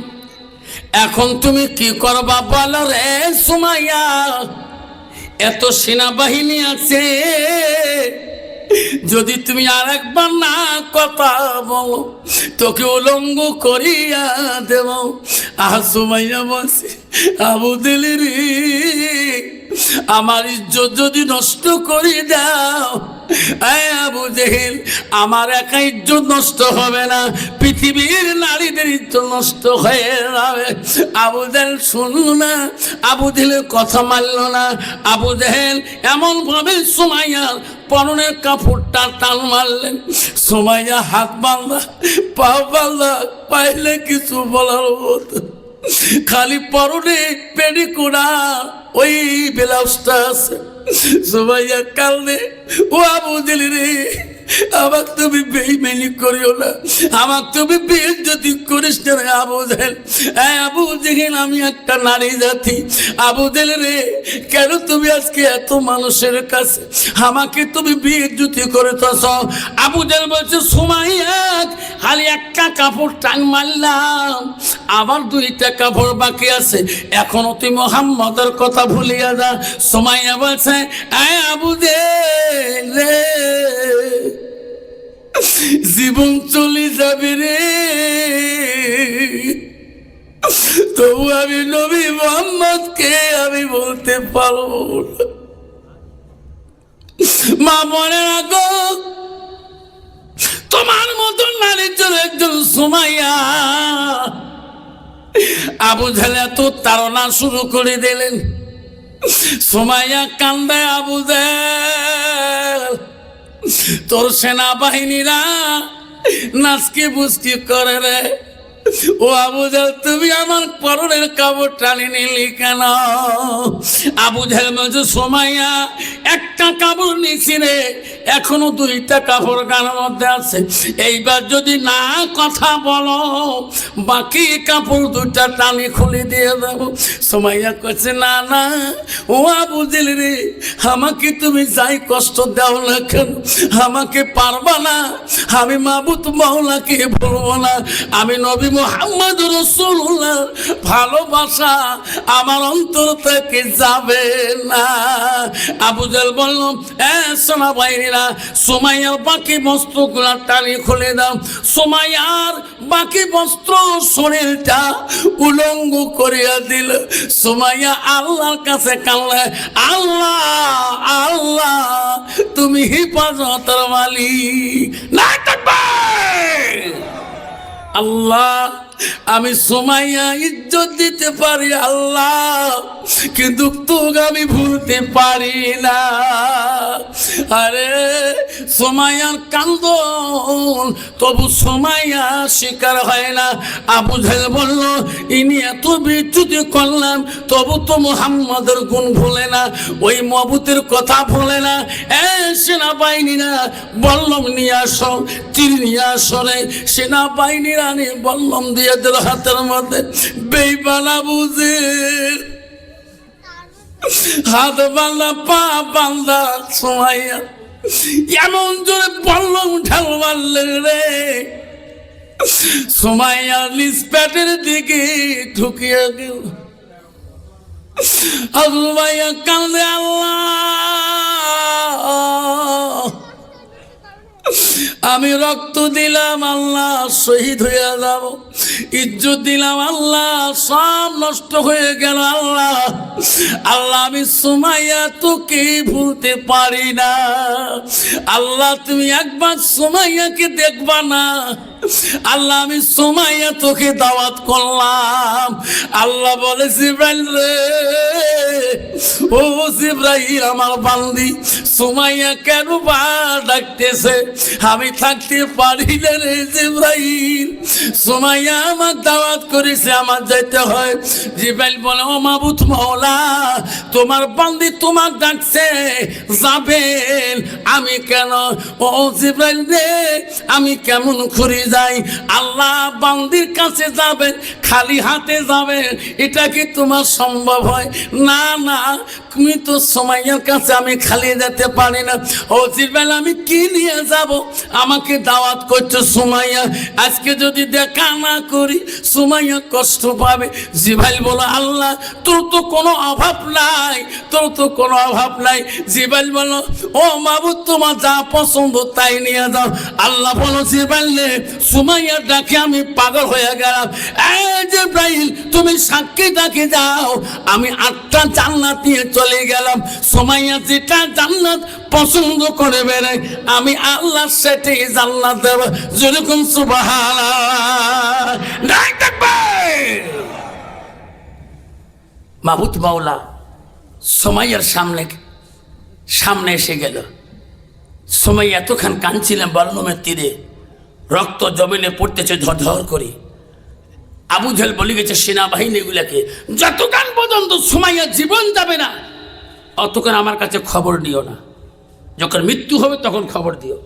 এখন তুমি কি করবা বলো রে সুমাইয়া? এত সেনাবাহিনী আছে, যদি তুমি আর একবার না কথা বলো, তোকে উলঙ্গ করিয়া দেব। সুমাইয়া বলছে, আবু জেহেল রে, আমার ইজ্জত যদি নষ্ট করে দাও, আবু জেহেল, আমার একা ইজ্জত নষ্ট হবে না, পৃথিবীর নারীদের ইজ্জত নষ্ট হয়ে যাবে। আবু জেহেল শুনল না, আবু জেহেলের কথা মানল না। আবু জেহেল এমন ভাবে সুমাইয়ার পরনের কাপড়টা টান মারলেন। সুমাইয়া হাত বাঁধা, পা বাঁধা, পাইলে কিছু বলার মতো, খালি পরনে পেডিকোড়া ওই ব্লাউজটা আছে। সুমাইয়া কাঁদে, ও আবু জেহেল রে, আমাকে তুমি বেঈমানি করিও না, আমাকে তুমি বেইজ্জতি করিস না রে আবু জেহেল। আবু জেহেল, আমি একটা নারী জাতি। আবু জেহেল রে, কেন তুমি আজকে এত মানুষের কাছে আমাকে তুমি বেইজ্জতি করেছ? আবু জেহেল বলছে, সুমাইয়া, খালি একটা কাপড় টান মারলাম, আবার 2টা কাপড় বাকি আছে, এখনো তুই মুহাম্মদের কথা ভুলিয়া যা। সুমাইয়া বলছে, আবু জেহেল রে, জীবন চলে যাবে রে, তবু আমি নবী মুহাম্মদকে আমি বলতে পারবো না। মা মনে রাখো, তোমার মতন নারীর জন্য একজন সুমাইয়া। আবু জেহেল এত তাড়না শুরু করে দিলেন। সুমাইয়া কান্দে, আবু জেহেল, তোর সেনাবাহিনীরা নাচকে বুঝকি করে রে, ও আবু জাহেল তুমি আমার পরনের কাপড় টানি নিলি কেন? আবু জাহেল বলছে সুমাইয়া একটা কাপড় নিছি রে, এখনো দুইটা কাপড় গানের মধ্যে আছে, এইবার যদি না কথা বলো বাকি কাপড় দুইটা টানি খুলে দিয়ে দেব। সুমাইয়া কইছে না না ও আবু জাহেল রে, আমাকে তুমি যাই কষ্ট দাও না কেন আমাকে পারবা না, আমি মাবুদ মাওলাকে বলবো না, আমি নবী মুহাম্মদ রাসূলুল্লাহ ভালোবাসা আমার অন্তর থেকে যাবে না। আবু জাহেল বলল এ সোনা ভাইরা, সুমাইয়ার বাকি বস্ত্রগুলা টানি খুলে দাও। সুমাইয়ার বাকি বস্ত্র শরীরটা উলঙ্গ করিয়া দিল। সুমাইয়া আল্লাহর কাছে কাঁদলে, আল্লাহ আল্লাহ তুমি হিফাজতের মালিক। না তাকবীর! আল্লাহ আমি সুমাইয়া ইজ্জত দিতে পারি আল্লাহ, কিন্তু তোকে আমি ভুলতে পারি না। আরে সুমাইয়ার কান্দন তবু সুমাইয়া শিকার হয় না। আবু জাহেল বলল ইনি এত বিচ্যুতি করলাম তবু তো মুহাম্মাদের গুণ ভুলে না, ওই মাবুদের কথা ভুলে না। এ সেনাবাহিনীরা বললাম নিয়ে আসো, তীর নিয়ে আসো রে। সেনাবাহিনীরা নিয়ে বললাম দিয়ে দিল হাতের মধ্যে। বেঈমান আবু জাহেল হাত বান্ধা পা বান্ধা সুমাইয়া এমন জোরে বললাম ঢাল মারলেন রে, সুমাইয়া নিজ পেটের দিকে ঢুকিয়ে গেল। সুমাইয়া কান্দে আল্লাহ আমি রক্ত দিলাম আল্লাহ শহীদ হয়ে যাব, ইজ্জত দিলাম আল্লাহ সব নষ্ট হয়ে গেল আল্লাহ। আল্লাহ আমি সুমাইয়া তোকে ভুলতে পারি না। আল্লাহ তুমি একবার সুমাইয়াকে দেখবা না? আল্লাহ আমি সুমাইয়া তোকে দাওয়াত করলাম। আল্লাহ বলে জিবরাইল রে, ও জিবরাইল আমার বান্দি সুমাইয়া কেন বা ডাকতেছে? আমি থাকতে পারি না রে জিবরাইল, সুমাইয়া আমার দাওয়াত করেছে আমার যাইতে হয়। জিবরাইল বলে ও মাবুদ মাওলা তোমার বান্দি তোমার ডাকছে যাবেন, আমি কেন? ও জিবরাইল রে আমি কেমন করে যাই? আল্লাহ বান্দির কাছে যাবেন খালি হাতে যাবেন, এটা কি তোমার সম্ভব হয়? না না তুমি তো সুমাইয়ার কাছে আমি খালি যেতে পারি না। ও জিবরাইল আমি কি নিয়ে যাব? আমাকে দাওয়াত করছো সুমাইয়া, আজকে যদি দেখা না করি সুমাইয়া কষ্ট পাবে। জিবরাইল বলো আল্লাহ তোর তো কোনো অভাব নাই, তোর তো কোনো অভাব নাই। জিবরাইল বলো ও মাবুদ তোমার যা পছন্দ তাই নিয়ে যাও। আল্লাহ বলো জিবরাইল সুমাইয়ার ডাকে আমি পাগল হয়ে গেলাম। এই জিবরাইল তুমি সাক্ষী ডাকে যাও, আমি 8টা জান্নাত নিয়ে চলে গেলাম। সুমাইয়া যেটা জান্নাত পছন্দ করে বেড়ে আমি আল্লাহ সেটাই জান্নাত দেব। যেরকম সুবহানাল্লাহ নাই তাকবীর। মাবুদ মাওলা সুমাইয়ার সামনে এসে গেল। সুমাইয়া এতক্ষণ কাঁদছিলেন বর্ণমের তীরে, রক্ত জমিনে পড়তেছে ধর করে। আবু জাহেল বলে গেছে সেনাবাহিনীগুলোকে যতক্ষণ পর্যন্ত সুমাইয়া জীবন যাবে না অতক্ষণ আমার কাছে খবর নিও না, যখন মৃত্যু হবে তখন খবর দিও।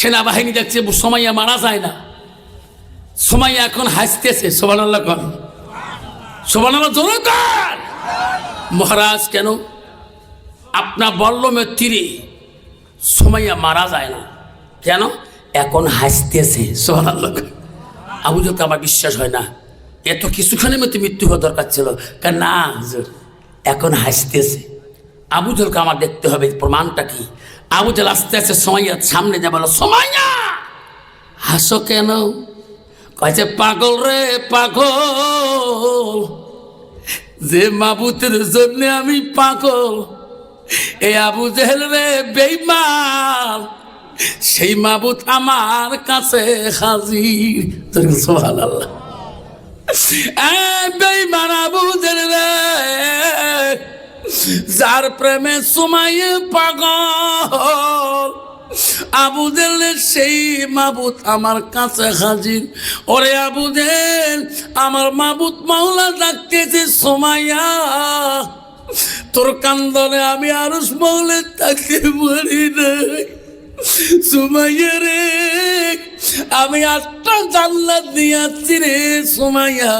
সেনাবাহিনী দেখছে সুমাইয়া মারা যায় না। সুমাইয়া এখন হাসতেছে। সুবহানাল্লাহ কর, সুবহানাল্লাহ জোরে কর। মহারাজ কেন আপনার বল্লমের তীরে সুমাইয়া মারা যায় না কেন? এখন হাসতেছে। সুবহানাল্লাহ। আবু জাহেলকে আমার বিশ্বাস হয় না, এত কিছুখানের মধ্যে মৃত্যু হওয়া দরকার ছিল, কারণ না এখন হাসতেছে। আবু জাহেলকে আমার দেখতে হবে প্রমাণটা কি। আবু জাহেল আস্তে আস্তে সুমাইয়ার সামনে যা বলো সুমাইয়া হাসো কেন? কয়েছে পাগল রে পাগল, যে মাবুতের জন্য আমি পাগল, এই আবু জাহেল রে বেঈমান, সেই মাবুত আমার কাছে হাজির। সুবহানাল্লাহ। বেঈমান আবু জাহেল রে, যার প্রেমে সুমাইয়া পাগল, আবুদের সেই মাবুদ আমার কাছে হাজির। ওরে আবুদের, আমার মাবুদ মাওলা ডাকতেছে সুমাইয়া, তোর কান্দনে আমি আরশ মহলে থাকতে পারি নাই। সুমাইয়া রে, আমি 8টা জান্নাত দিয়েছি রে সুমাইয়া,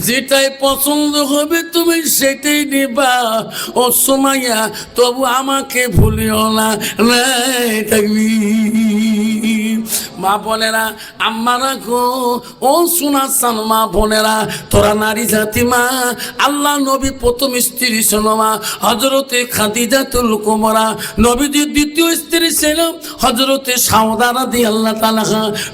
যেটাই পছন্দ হবে তুমি সেটাই নিবা। ও সুমাইয়া, তবু আমাকে ভুলিও না। নাই থাকবি মা বোনেরা, আম্মারা গো, ও শোনাচ্ছেন মা বোনেরা, তোরা নারী জাতি মা। আল্লাহ নবী প্রথম স্ত্রী ছিল মা হযরতে খাদিজাতুল কুবরা। নবীজির দ্বিতীয় স্ত্রী ছিল হযরতে সাউদা রাদিয়াল্লাহু তাআলা।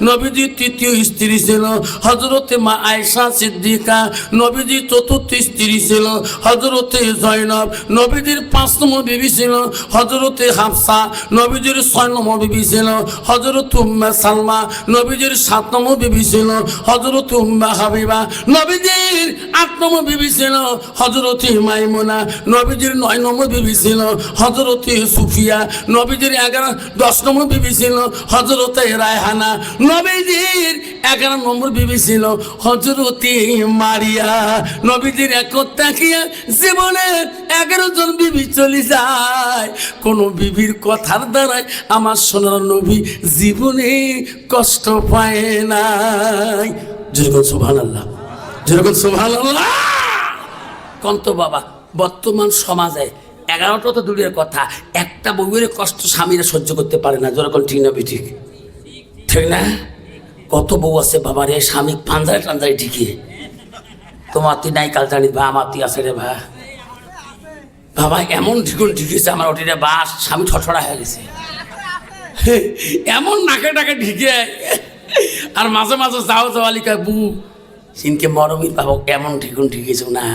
নবীজির তৃতীয় স্ত্রী ছিল হযরতে মা আয়েশা সিদ্দিকা। নবীজির চতুর্থ স্ত্রী ছিল হযরতে জয়নব। নবীজির 5 নম্বর বিবি ছিল হযরতে হাফসা। নবীজির 6 নম্বর বিবি ছিল হযরত উম্মে সালমা। নবীজির 7 নম্বর বিবি ছিল হযরত উম্মে হাবিবা। নবীজির 8 নম্বর বিবি ছিল হযরতে মাইমুনা। নবীজির 9 নম্বর বিবি ছিল হযরতে সুফিয়া। নবীজির 10 নম্বর বিবি ছিল হযরতে রায়হানা। নবীজির 11 নম্বর বিবি ছিল হযরতে মারিয়া। নবীজির একতাকিয়া জীবনে 11 জন বিবি চলে যায়। কোন বিবির কথার দ্বারাই আমার সোনার নবী জীবনে কষ্ট পায় নাই। যেরকম সুবহানাল্লাহ, যেরকম সুবহানাল্লাহ। কন্ত বাবা, বর্তমান সমাজে 11টা তো দূরের কথা, একটা বউয়ের কষ্ট স্বামীরা সহ্য করতে পারে না। যেরকম ঠিক না ঠিক, ঠিক না? কত বউ আছে বাবা রে, স্বামী পাঞ্জারে টাঞ্জারে ঠিকিয়ে, তোমার তুই নাই কাল জানিস ভা, আমার তুই আছে রে ভা। বাবা এমন ঢিকুন ঢিকেছে আমার ওটিরে বাস, স্বামী ছটড়া হয়ে গেছে, এমন নাকে টাকে ঢিকে। আর মাঝে মাঝে যাও যাওয়ালিকা বু সিনকে মরমির বাবা এমন ঢিকুন ঢিকেছ না,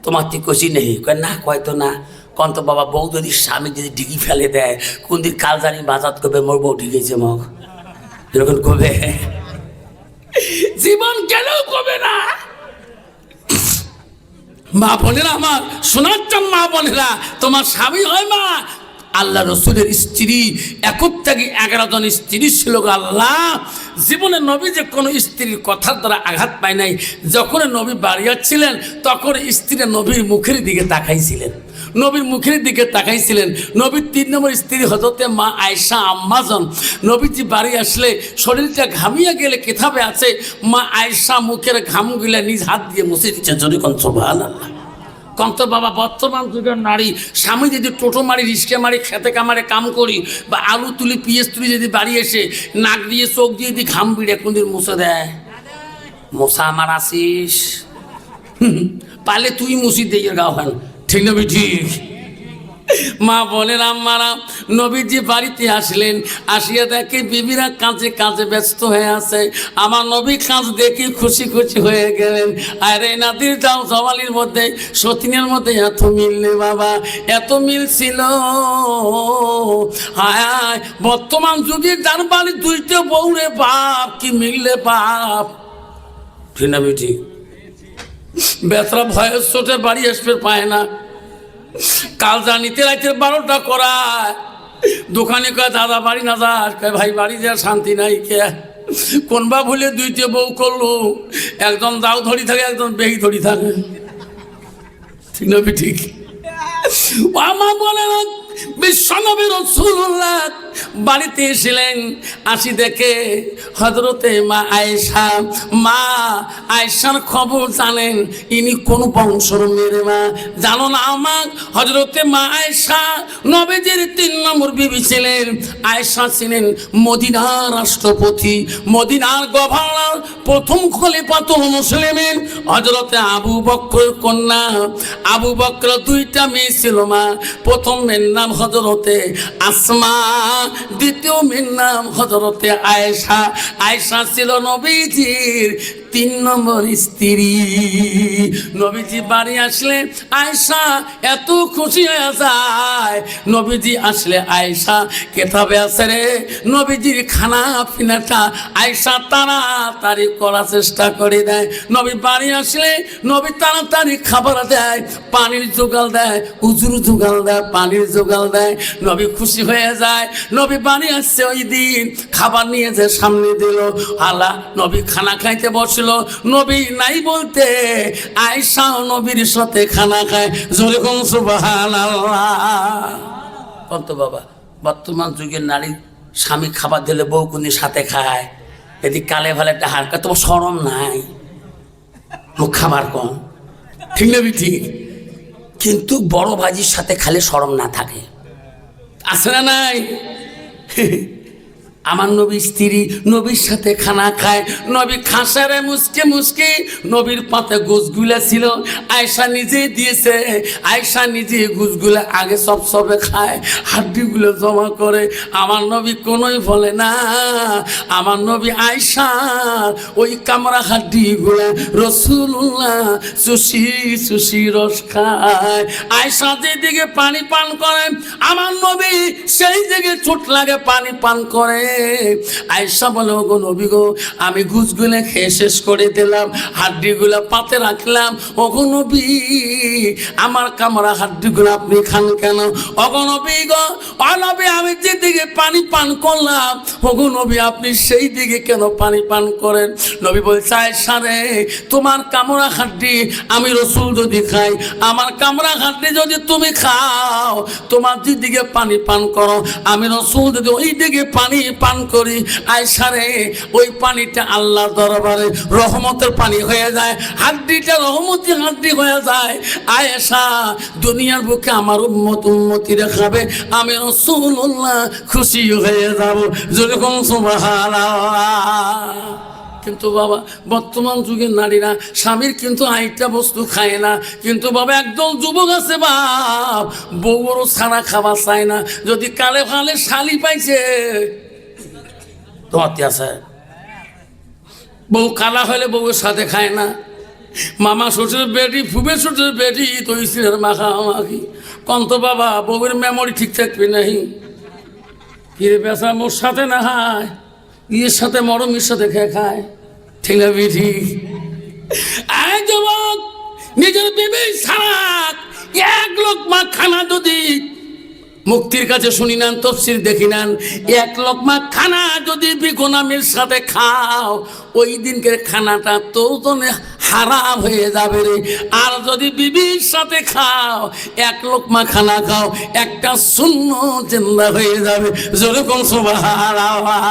তোমার তুই কষি নেই কয় না, কয় তো না। কন্ত বাবা বউ যদি স্বামী যদি ঢিকি ফেলে দেয়, কোন দিন কাল জানি বাজাত করবে মোর বউ ঢিকেছে মগ, এরকম কবে জীবন গেলেও কবে না। মা বোনেরা আমার, শোনার জন্য মা বোনেরা, তোমার স্বামী হয় মা আল্লাহ রসুলের স্ত্রী, 11 জন স্ত্রী ছিল। আল্লাহ জীবনে নবী যে কোনো স্ত্রীর কথার দ্বারা আঘাত পায় নাই। যখন নবী বাড়িয়াছিলেন তখন স্ত্রীরা নবীর মুখের দিকে তাকাইছিলেন, নবীর মুখের দিকে তাকাইছিলেন। নবীর 3 নম্বর স্ত্রী হযরতে মা আয়েশা আম্মাজন। নবীজি বাড়ি আসলে শরীরটা ঘামিয়ে গেলে কিতাবে আছে মা আয়েশা মুখের ঘামগুলা নিজ হাত দিয়ে মুছে দিচ্ছে। যদি কোন সুবহানাল্লাহ। কন্ত বাবা বর্তমান যুগের নারী, স্বামী যদি টোটো মারি, রিক্সা মারি, খেতে কামারে কাম করি, বা আলু তুলি পিঁয়াজ তুলি যদি বাড়ি এসে নাক দিয়ে চোখ দিয়ে যদি ঘাম বিড়ে কোনদিন মুছে দেয়, মশা আমার আসিস পালে তুই মুছি দিয়ে গাও হেন, ঠিক না ঠিক? মা বলেন আম্মারা, নবীজি বাড়িতে আসলেন, আসিয়া দেখে বিবিরা কাজে কাজে ব্যস্ত হয়ে আছে। আমার নবী কাজ দেখে খুশি খুশি হয়ে গেলেন। আরে নাদির যাও সওয়ালির মধ্যে সতীনের মধ্যে এত মিল নেই বাবা, এত মিল ছিল। হায় বর্তমান যুগে যার বাড়ি 2টা বউ রে বাপ, কি মিললে বাপ, ঠিক না বেটি? বেতরা ভয়ের চোটে বাড়ি আসবে পায় না। কাল জানিতে রাতের 12টা করায় দোকানে কয় দাদা বাড়ি না যাস, কয় ভাই বাড়ি যা শান্তি নাই। কে কোনবা ভুলে 2টে বউ করলো, একজন দাও ধরি থাকে, একজন বেহি ধরি থাকে, ঠিক না ঠিক? আমা বলে না বিশ্বনবী রাসূলুল্লাহ বাড়িতে এসেছিলেন, আসি দেখে হযরতে মা আয়েশা। মা আয়েশার খবর জানেন, ইনি কোন বংশের মেয়ে মা জানো না? আমার হযরতে মা আয়েশা নবীজির 3 নম্বর বিবি ছিলেন। আয়েশা ছিলেন মদিনার রাষ্ট্রপতি, মদিনার গভর্নর, প্রথম খলিফাতুল মুসলিমিন হযরতে আবু বকরের কন্যা। আবু বকর 2টা মেয়ে ছিল মা। প্রথম মেয়ের নাম হযরতে আসমা, দ্বিতীয় মেয়ের নাম হযরতে আয়েশা। আয়েশা ছিল নবীজির 3 নম্বর স্ত্রী। নবীজি বাড়ি আসলে আয়েশা এত খুশি হয়ে যায়। নবীজি আসলে আয়েশা কেতাবে আছে রে, নবীজির খানা পিনাটা আয়েশা তাড়াতাড়ি করার চেষ্টা করে দেয়। নবী বাড়ি আসলে নবী তাড়াতাড়ি খাবার দেয়, পানির জোগাল দেয়, উজুর জোগাল দেয়, পানির জোগাল দেয়। নবী খুশি হয়ে যায়। নবী বাড়ি আসছে ওই দিন, খাবার নিয়ে যে সামনে দিল, আল্লাহ নবী খানা খাইতে বসলো। নবী নাই বলতে আয়েশাও নবীর সাথে খানা খায়। জোরে কোন সুবহানাল্লাহ। কত বাবা, বর্তমান যুগের নারী স্বামী খাবার দিলে বউকুনি সাথে খায়, এদিকে কালে ভালে একটা হালকা, তোমার শরম নাই, মুখ খাবার কম, ঠিক না ঠিক? কিন্তু বড় ভাজির সাথে খালে শরম না থাকে, আছে না নাই? আমার নবী স্ত্রী নবীর সাথে খানা খায়। নবী খাসারে মুসকে মুসকে, নবীর পাতে গোসগুলা ছিল আয়েশা নিজে দিয়েছে। আয়েশা নিজে গোসগুলা আগে সবে খায়, হাড্ডিগুলো জমা করে। আমার নবী কোনোই বলে না। আমার নবী আয়েশা ওই কামরা হাড্ডিগুলা রাসূলুল্লাহ চুষি চুষি রস খায়। আয়েশা যেদিকে পানি পান করেন, আমার নবী সেই দিকে চোট লাগে পানি পান করে। আয়েশা বলে, ওগো নবী গো, আমি গুছগুলো খেয়ে শেষ করে দিলাম, হাড্ডিগুলো পাতে রাখলাম, ওগো নবী আমার কামরা হাড্ডিগুলো আপনি খান কেন? ওগো নবী গো, ও নবী আমি যেদিকে পানি পান করলাম, ওগো নবী আপনি সেই দিকে কেন পানি পান করেন? নবী বলছে, আয়েশা রে, তোমার কামরা হাড্ডি আমি রাসূল যদি খাই, আমার কামরা হাড্ডি যদি তুমি খাও, তোমার যেদিকে পানি পান করো, আমি রাসূল যদি ওই দিকে পানি পান করি, আয়েশা রে ওই পানিটা আল্লাহর দরবারে রহমতের পানি হয়ে যায়, হাড্ডিটা রহমতি হাড্ডি হয়ে যায়। আয়েশা দুনিয়ার বুকে আমার উম্মতিরা খাবে, আমি রাসূলুল্লাহ খুশি হয়ে যাব। যেরকম সুবহানাল্লাহ। কিন্তু বাবা বর্তমান যুগের নারীরা স্বামীর কিন্তু আইটা বস্তু খায় না। কিন্তু বাবা একদল যুবক আছে বাপ, বউরও ছাড়া খাবার চায় না। যদি কালে ফালে শালি পাইছে, তোমাতে আছে, বউ কালা হলে বউয়ের সাথে খায় না। মামা শ্বশুরের বেটি, ফুবে শ্বশুরের বেটি, তো স্ত্রীর মাখামাখি কন্ত বাবা, বউয়ের মেমোরি ঠিক থাকবে নাহি। কিরে বেসা মোর সাথে না খায়, ইয়ের সাথে মরমের সাথে খেয়ে খায়, ঠিক না বিধি? আয় যুবক, নিজের বিবি ছাড়া এক লোকমা খানা যদি মুক্তির কাছে শুনি নেন, তফসির দেখি নেন, এক লোকমা খানা যদি বেগোনামের সাথে খাও, ওই দিনকের খানাটা তো হারাম হয়ে যাবে রে। আর যদি বিবির সাথে খাও, এক লোকমা খানা খাও, একটা সুন্নাত জিন্দা হয়ে যাবে। যেরকম সুবহানাল্লাহ।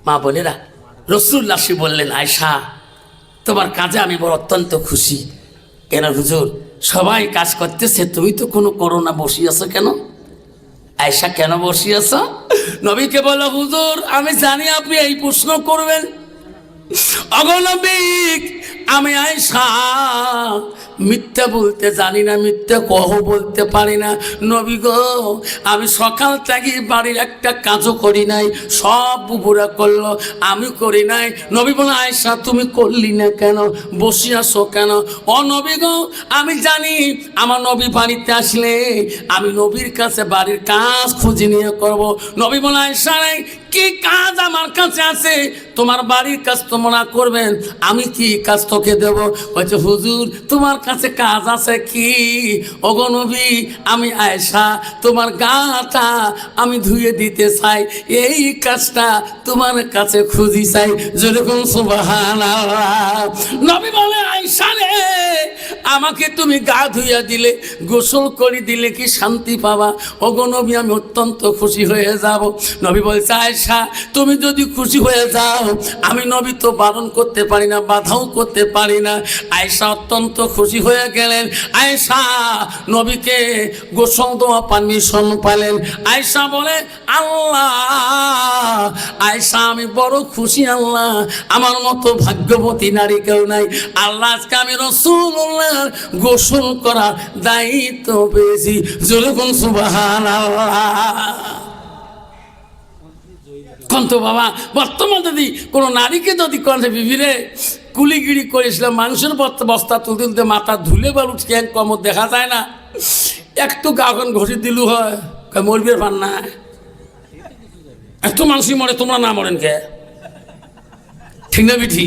মা বোনেরা, রাসূলুল্লাহ বললেন, আয়েশা তোমার কাজে আমি বড় অত্যন্ত খুশি। কেন হুজুর, সবাই কাজ করতেছে, তুমি তো কোনো করো না, বসি আছো কেন? আয়েশা কেন বসি আছো? নবীকে বলো, হুজুর আমি জানি আপনি এই প্রশ্ন করবেন। ওগো নবী, আমি আয়েশা মিথ্যা বলতে জানি না, মিথ্যা কহ বলতে পারি না। নবী গো, আমি সকাল থেকে বাড়ির একটা কাজও করি নাই, সব বুবুরা করলো, আমি করি নাই। নবী বলে, আয়েশা তুমি করলি না কেন, বসে আসো কেন? ও নবী গো, আমি জানি আমার নবী বাড়িতে আসলে আমি নবীর কাছে বাড়ির কাজ খুঁজে নিয়ে করব। নবী বলে, আয়েশা রে, কি কাজ আমার কাছে আছে? তোমার বাড়ির কাজ তোমরা করবেন, আমি কি কাজ তোকে দেব? বলছে, হুজুর তোমার কাছে কাজ আছে কি? ওগো নবী, আমি আয়েশা তোমার গাটা আমি ধুয়ে দিতে চাই, এই কাজটা তোমার কাছে খুঁজি চাই। যেরকম সুবহানাল্লাহ। নবী বলে, আয়েশা রে, আমাকে তুমি গা ধুইয়া দিলে, গোসল করে দিলে কি শান্তি পাবা? ওগো নবী, আমি অত্যন্ত খুশি হয়ে যাব। নবী বলছে, আয়েশা তুমি যদি খুশি হয়ে যাও, আমি নবী তো বারণ করতে পারি না, বাধাও করতে পারি না। আয়েশা অত্যন্ত খুশি হয়ে গেলেন। আয়েশা নবীকে গোসল দেওয়া পারমিশন পেলেন। আয়েশা বলে, আল্লাহ, আয়েশা আমি বড় খুশি, আল্লাহ আমার মতো ভাগ্যবতী নারী কেউ নাই। আল্লাহ আজকে আমি রাসূলুল্লাহ গোসল করার দায়িত্ব পেয়েছি। যেরকম সুবহানাল্লাহ। কন্ত বাবা বর্তমান যদি কোনো নারীকে যদি কনে বিবিরে কুলিগিরি করেছিলাম মানুষের বস্তা তুলতে তুলতে মাথা ধুলে বা উঠকে কমর দেখা যায় না, একটু গাখন ঘষি দিলু হয় মরবির পান না, এত মানুষই মরে তোমরা না মরেন কে? ঠিক না বিঠি?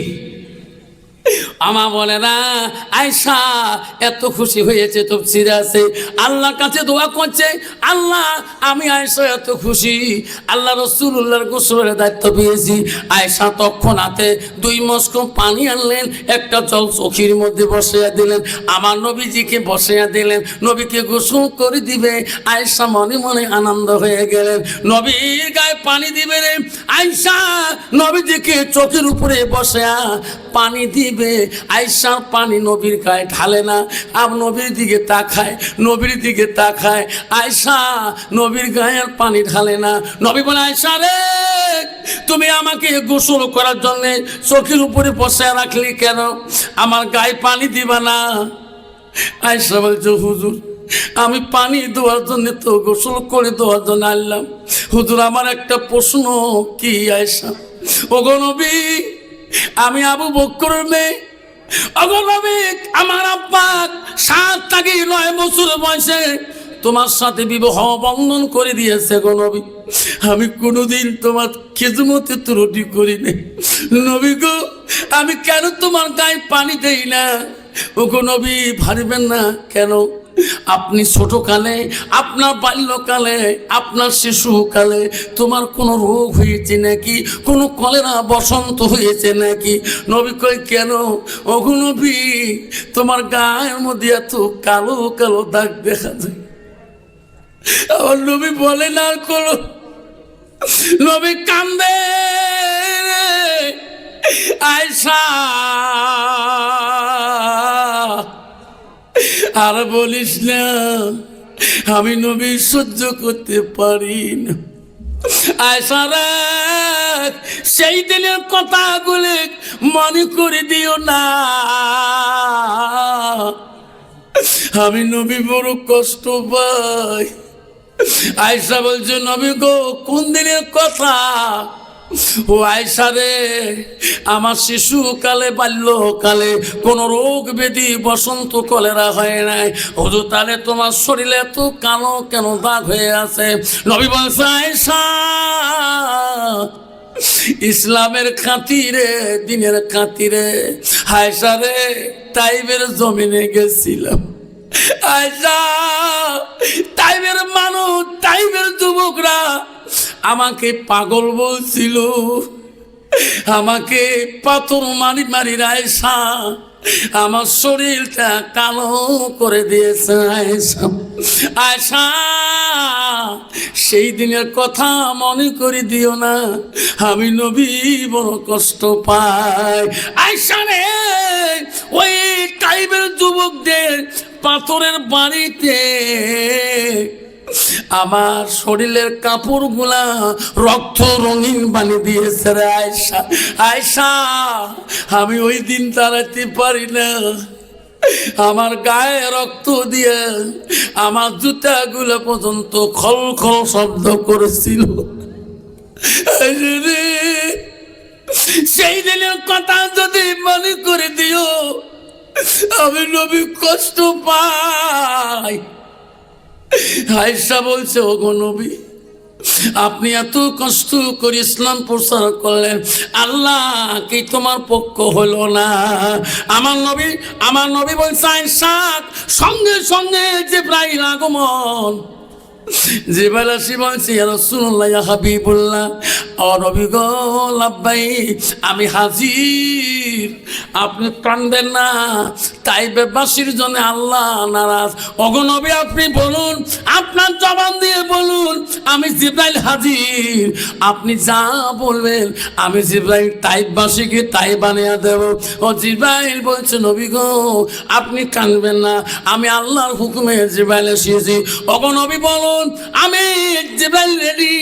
আমা বলে না আয়সা এত খুশি হয়েছে তফসিরে আছে, আল্লাহর কাছে দোয়া করছে, আল্লাহ আমি আয়সা এত খুশি, আল্লাহ রাসূলুল্লাহর গোসলের দায়িত্ব পেয়েছি। আয়সা তৎক্ষণাতে 2 মস্ক পানি আনলেন, একটা জল চোখের মধ্যে বসাইয়া দিলেন, আমার নবীজিকে বসাইয়া দিলেন, নবীকে গোসল করে দিবে। আয়সা মনে মনে আনন্দ হয়ে গেলেন, নবীর গায়ে পানি দিবে রে। আয়সা নবীজিকে চোখের উপরে বসায়া পানি দিবে, আয়সার পানি নবীর গায়ে ঢালে না, আর নবীর দিকে তাকায়, নবীর দিকে তাকায়, আয়সা নবীর গায়ের পানি ঢালে না। নবী বলে আয়সা রে তুমি আমাকে গোসল করার জন্য চোখের উপরে বসায় রাখলি কেন, আমার গায়ে পানি দিবা না? আয়সা বলছে হুজুর আমি পানি দেওয়ার জন্য তো গোসল করে দেওয়ার জন্য আনলাম, হুজুর আমার একটা প্রশ্ন। কি আয়সা? ওগো নবী আমি আবু বকরের মেয়ে, ওগো নবী আমার আব্বা 7 থেকে 9 বছর বয়সে তোমার সাথে বিবাহ বন্ধন করে দিয়েছে গো নবী, আমি কোনোদিন তোমার খেজমতে ত্রুটি করিনি নবী গো, আমি কেন তোমার গায়ে পানি দেই না? ওগো নবী ভাববেন না কেন, আপনি ছোটকালে, আপনার বাল্যকালে, আপনার শিশুকালে তোমার কোনো রোগ হয়েছে নাকি, কোনো কলেরা বসন্ত হয়েছে নাকি? নবী কয় কেন? ওগো নবী তোমার গায়ের মধ্যে এত কালো কালো দাগ দেখা যায়। আমার নবী বলে না করো, নবী কান্দে আয়সা আর বলিস না, আমি নবী সহ্য করতে পারি না। আয়সা রে সেই দিনের কথাগুলো মনে করে দিও না, আমি নবী বড় কষ্ট পাই। আয়সা বলছে নবী গো কোন দিনের কথা? ও আয়সা রে আমার শিশুকালে বাল্যকালে কোনো রোগ ব্যাধি বসন্ত কলেরা হয় নাই, হুজুর তাহলে তোমার শরীরে এত কালো কেন দাগ হয়ে আছে? নবী বলছে আয়সা ইসলামের খাতিরে, দিনের খাতিরে আয়সা রে তাইবের জমিনে গেছিলাম। আয়সা তাইবের মানুষ, তাইবের যুবকরা আমাকে পাগল বলছিল, আমাকে পাথর মারি মারি আয়সা আমার শরীরটা কালো করে দিয়েছে। আয়সা আয়সা সেই দিনের কথা মনে করে দিও না, আমি নবী বড় কষ্ট পাই। আয়সা রে ওই টাইপের যুবকদের পাথরের বাড়িতে আমার শরীরের কাপড়গুলা রক্ত রঙিন বানিয়ে দিয়েছে রে আয়সা। আয়সা আমি ওই দিন দাঁড়াতে পারি না, আমার গায়ে রক্ত দিয়ে আমার জুতাগুলো পর্যন্ত খল খল শব্দ করেছিল। সেই দিনের কথা যদি মনে করে দিও, আমি নবী কষ্ট পাই। আয়েশা বলছে ওগো নবী আপনি এত কষ্ট করে ইসলাম প্রচার করলেন, আল্লাহ কি তোমার পক্ষ হলো না? আমার নবী বলছে আয়েশা সঙ্গে সঙ্গে জিবরাইল আগমন। জিবরাইল আসি বলছে ইয়া রাসূলুল্লাহ ইয়া হাবিবুল্লাহ, ও নবী গো লাব্বাইক আমি হাজির, আপনি কাঁদবেন না, তাইবাসীর জন্য আল্লাহ নারাজ। ওগো নবী আপনি বলুন, আপনার জবান দিয়ে বলুন আমি জিবরাইল হাজির, আপনি যা বলবেন আমি জিবরাইল তাইবাসীকে তাই বানিয়ে দেব। ও জিবরাইল বলছে নবী গো আপনি কাঁদবেন না, আমি আল্লাহর হুকুমে জিবরাইল এসেছি। ওগো নবী বলুন আমি জিবরাইল রেডি,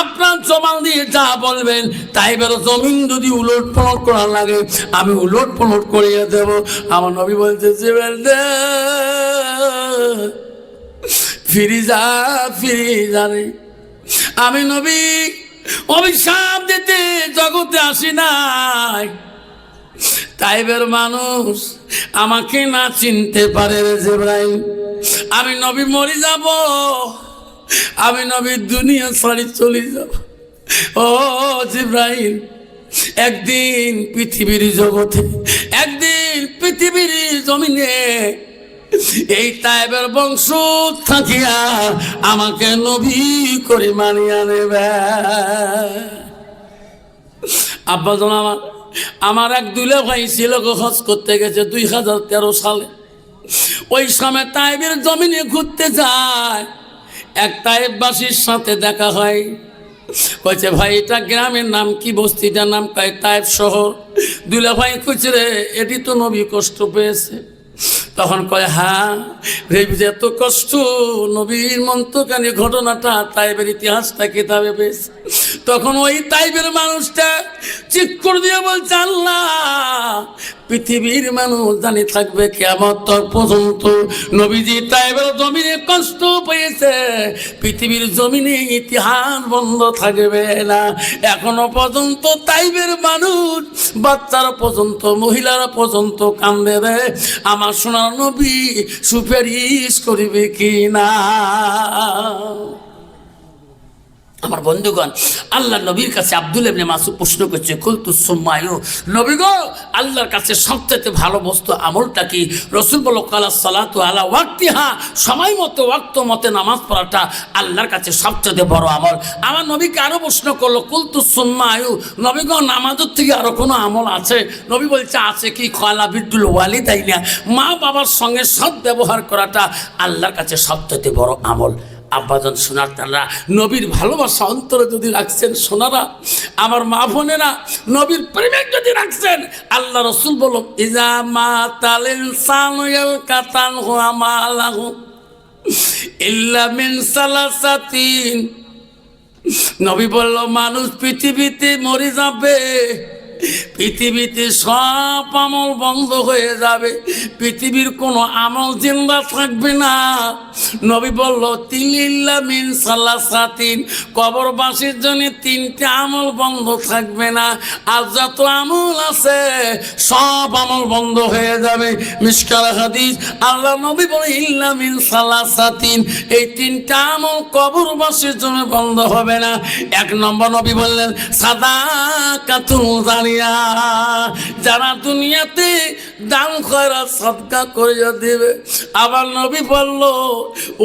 আপনার জবান দিয়ে যা বলবেন তাইবের জমিন যদি উলট পালট করা লাগে আমি উলট পালট করিয়ে দেব। আমার নবী বলছে জিবরাইল ফিরে যা রে। আমি নবী অভিশাপ দিতে জগতে আসি নাই। তাইবের মানুষ আমাকে না চিনতে পারে রে জিবরাইল, আমি নবী মরে যাব, আমি নবীর দুনিয়া ছাড়ি চলে যাব। ও জিবরাইল, একদিন পৃথিবীর জগতে, একদিন পৃথিবীর জমিনে এই তাইবের বংশ থাকিয়া আমাকে নবী করে মানিয়া নেবে। আব্বাজন আমার এক দুলে ভাই ছিল, হজ করতে গেছে 2013 সালে। ওই সময় তাইবের জমিনে ঘুরতে যায়, এক তাইববাসীর সাথে দেখা হয়। কইছে ভাই এটা গ্রামের নাম কি, বস্তিটার নাম? কয় তাইব শহর। দুলে ভাই কইছে রে এটি তো নবী কষ্ট পেয়েছে। তখন কয় হ্যাঁ রে, এত কষ্ট নবীর মন্তকানি ঘটনাটা তাইবের ইতিহাসটা কিতাবে পেয়েছে। তখন ওই তাইবের মানুষটা চিৎকার দিয়ে বলছে আল্লাহ, পৃথিবীর মানুষ জানি থাকবে কিয়ামত পর্যন্ত নবীজি তাইবের জমিনে কষ্ট পেয়েছে, পৃথিবীর জমিনে ইতিহাস বন্ধ থাকবে না। এখনো পর্যন্ত তাইবের মানুষ, বাচ্চারা পর্যন্ত, মহিলারা পর্যন্ত কান্দে রে, আমার সোনার নবী সুপারিশ করিবে কি না। আমার বন্ধুগণ, আল্লাহ নবীর কাছে আব্দুল ইবনে মাসউদ প্রশ্ন করছে, কুলতু সুম্মায়ু, নবী গো আল্লাহর কাছে সবচেয়ে ভালো বস্তু আমলটা কি? রাসূল বলল কালা সালাতু আলা ওয়াক্তিহা, সময় মতো ওয়াক্ত মতে নামাজ পড়াটা আল্লাহর কাছে সবচেয়ে বড় আমল। আমার নবীকে আরো প্রশ্ন করলো, কুলতু সুম্মায়ু, নবী গো নামাজের থেকে আরো কোনো আমল আছে? নবী বলছে আছে কি? কালা বিদ্দুল ওয়ালিদাইনা, মা বাবার সঙ্গে সৎ ব্যবহার করাটা আল্লাহর কাছে সবচেয়ে বড় আমল। আব্বাজন সোনার তারা নবীর ভালোবাসা অন্তরে যদি রাখছেন, সোনারা আমার মা বোনেরা নবীর প্রেমে যদি রাখছেন, আল্লাহ রসুল বলো ইজা মা তালিন সানুয়াল কাতান হুয়া মালাহু ইল্লা মিন সালাসাতিন। নবী বলল মানুষ পৃথিবীতে মরে যাবে, পৃথিবীতে সব আমল বন্ধ হয়ে যাবে, পৃথিবীর কোনো আমল জিন্দা থাকবে না। নবী বলল তিলিল্লা মিন সালাসাতিন, কবরবাসীর জন্য 3টে আমল বন্ধ থাকবে না, আর যত আমল আছে সব আমল বন্ধ হয়ে যাবে। মিশকাল হাদিস, আল্লাহ নবী বলে ইল্লা মিন সালাসাতিন, এই 3টা আমল কবরবাসীর জন্য বন্ধ হবে না। 1 নম্বর নবী বললেন সাদাকাতুল জারিয়া, যারা দুনিয়াতে দান খয়রাত সদকা করে দিবে। আবার নবী বলল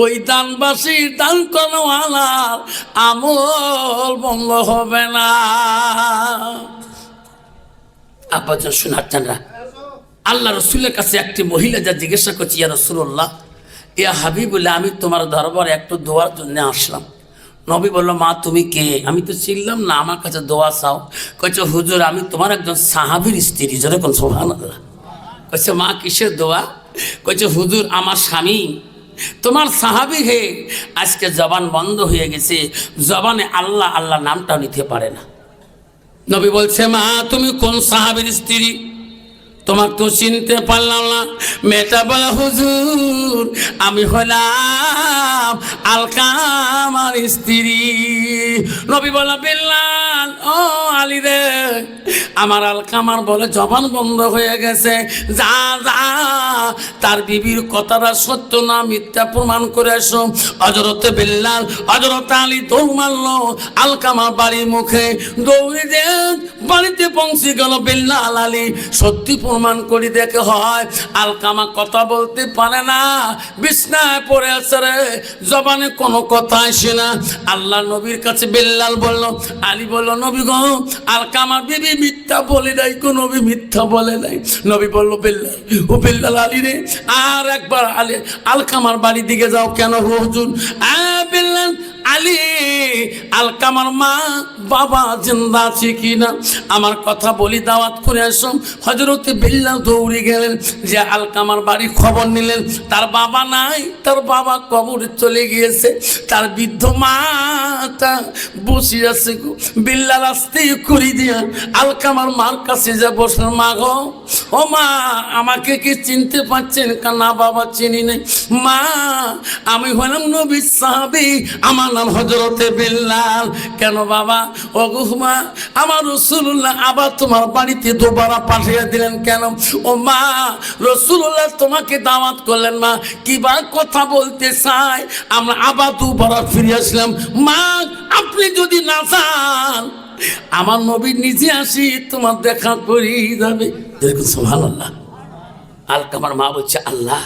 ওই দানবাসী দান করওয়ালার আমল বন্ধ হবে না। আব্বাজান শোনাচ্ছেনরা, আল্লাহ রসুলের কাছে একটি মহিলা যা জিজ্ঞাসা করছি, ইয়া রাসূলুল্লাহ, ইয়া হাবিবুল্লাহ, আমি তোমার দরবারে একটু দোয়ার জন্য আসলাম। নবী বলল মা তুমি কে? আমি তো চিনলাম না, আমার কাছে দোয়া চাও। কইছে হুজুর আমি তোমার একজন সাহাবীর স্ত্রী। যেরকম সুবহানাল্লাহ। কইছে মা কিসের দোয়া? কইছে হুজুর আমার স্বামী তোমার সাহাবী হে, আজকে জবান বন্ধ হয়ে গেছে, জবানে আল্লাহ আল্লাহ নামটাও নিতে পারে না। নবী বলছে মা তুমি কোন সাহাবীর স্ত্রী? তোমার তো চিনতে পারলাম না। মেয়েটা বলে হুজুর আমি হলাম আলকামার স্ত্রী। নবী বলে বিল্লাল, ও আলী রে, আমার আলকামার বলে জবান বন্ধ হয়ে গেছে, যা যা তার বিবির কথাটা সত্য না মিথ্যা প্রমাণ করে এসো। হযরতে বিল্লাল, হযরত আলী দৌড় মারলো আলকামার বাড়ির মুখে, দৌড়ে যে বাড়িতে পৌঁছে গেল বিল্লাল আলী সত্যি প্রমাণ করে দেখে হয় আলকামা কথা বলতে পারে না, বিছনায় পড়ে আছে রে, জবানে কোনো কথা আসে না। আল্লাহ নবীর কাছে বিল্লাল বলল, আলী বলল নবী গো আলকামার বিবি মিথ্যা বলে নাই, কোন নবী মিথ্যা বলে নাই। নবী বলল বিল্লাল, ও বিল্লাল আলী রে আর একবার আলী আলকামার বাড়ির দিকে যাও। কেন হুজুর? বিল্লাল আলী আলকামার মা বাবা জিন্দা আছে কিনা আমার কথা বলি, দাওয়াত করে আসো। হযরতে বিল্লাল দৌড়ে গেলেন, যে আলকামার বাড়ি খবর নিলেন, তার বাবা নাই, তার বাবা কবরে চলে গিয়েছে, তার বৃদ্ধ মাটা বসে আছে। বিল্লাল আসতে করি দিয়া আলকামার মার কাছে যা বসলেন, মা গো ও মা আমাকে কি চিনতে পারছেন? না বাবা চিনি নাই। মা আমি হলাম নবীর সাহাবী, আমার নাম হযরতে বিল্লাল। কেন বাবা? ও মা, আমার রাসূলুল্লাহ আবার তোমার বাড়িতে দুবারা পাঠিয়ে দিলেন কেন? ও মা, রাসূলুল্লাহ তোমাকে দাওয়াত করলেন মা, কিবা কথা বলতে চাই, আমরা আবার দুবারা ফিরে আসলাম। মা, আপনি যদি না চান আমার নবী নিজে আসি তোমার দেখা করি যাবে। দেখুন সুবহানাল্লাহ। আলকামার মা বলছে, আল্লাহ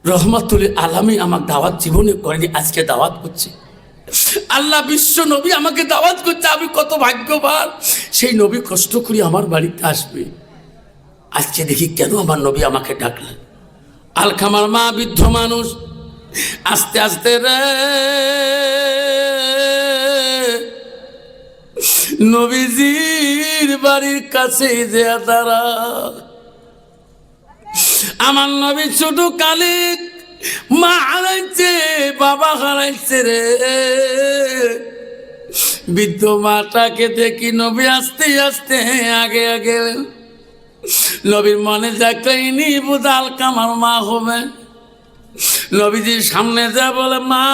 রহমাতুল আলামিন আমার দাওয়াত জীবনে করেনি, আজকে দাওয়াত করছে। আল্লাহ বিশ্ব নবী আমাকে দাওয়াত করছে, আমি কত ভাগ্যবান। সেই নবী কষ্ট করে আমার বাড়িতে আসবে, আজকে দেখি কেন আমার নবী আমাকে ডাকলেন। আলকামার মা বৃদ্ধ মানুষ, আস্তে আস্তে রে নবীজির বাড়ির কাছে যে তারা, আমার নবী ছোট কালে মা হারাইছে, বাবা হারাইছে রে। বৃদ্ধ মাটাকে দেখি নবী আস্তে আস্তে আগে আগে, নবীর মনে যাকনি বোধ আলকামার মা হবে। নবীজির সামনে যা বলে, মা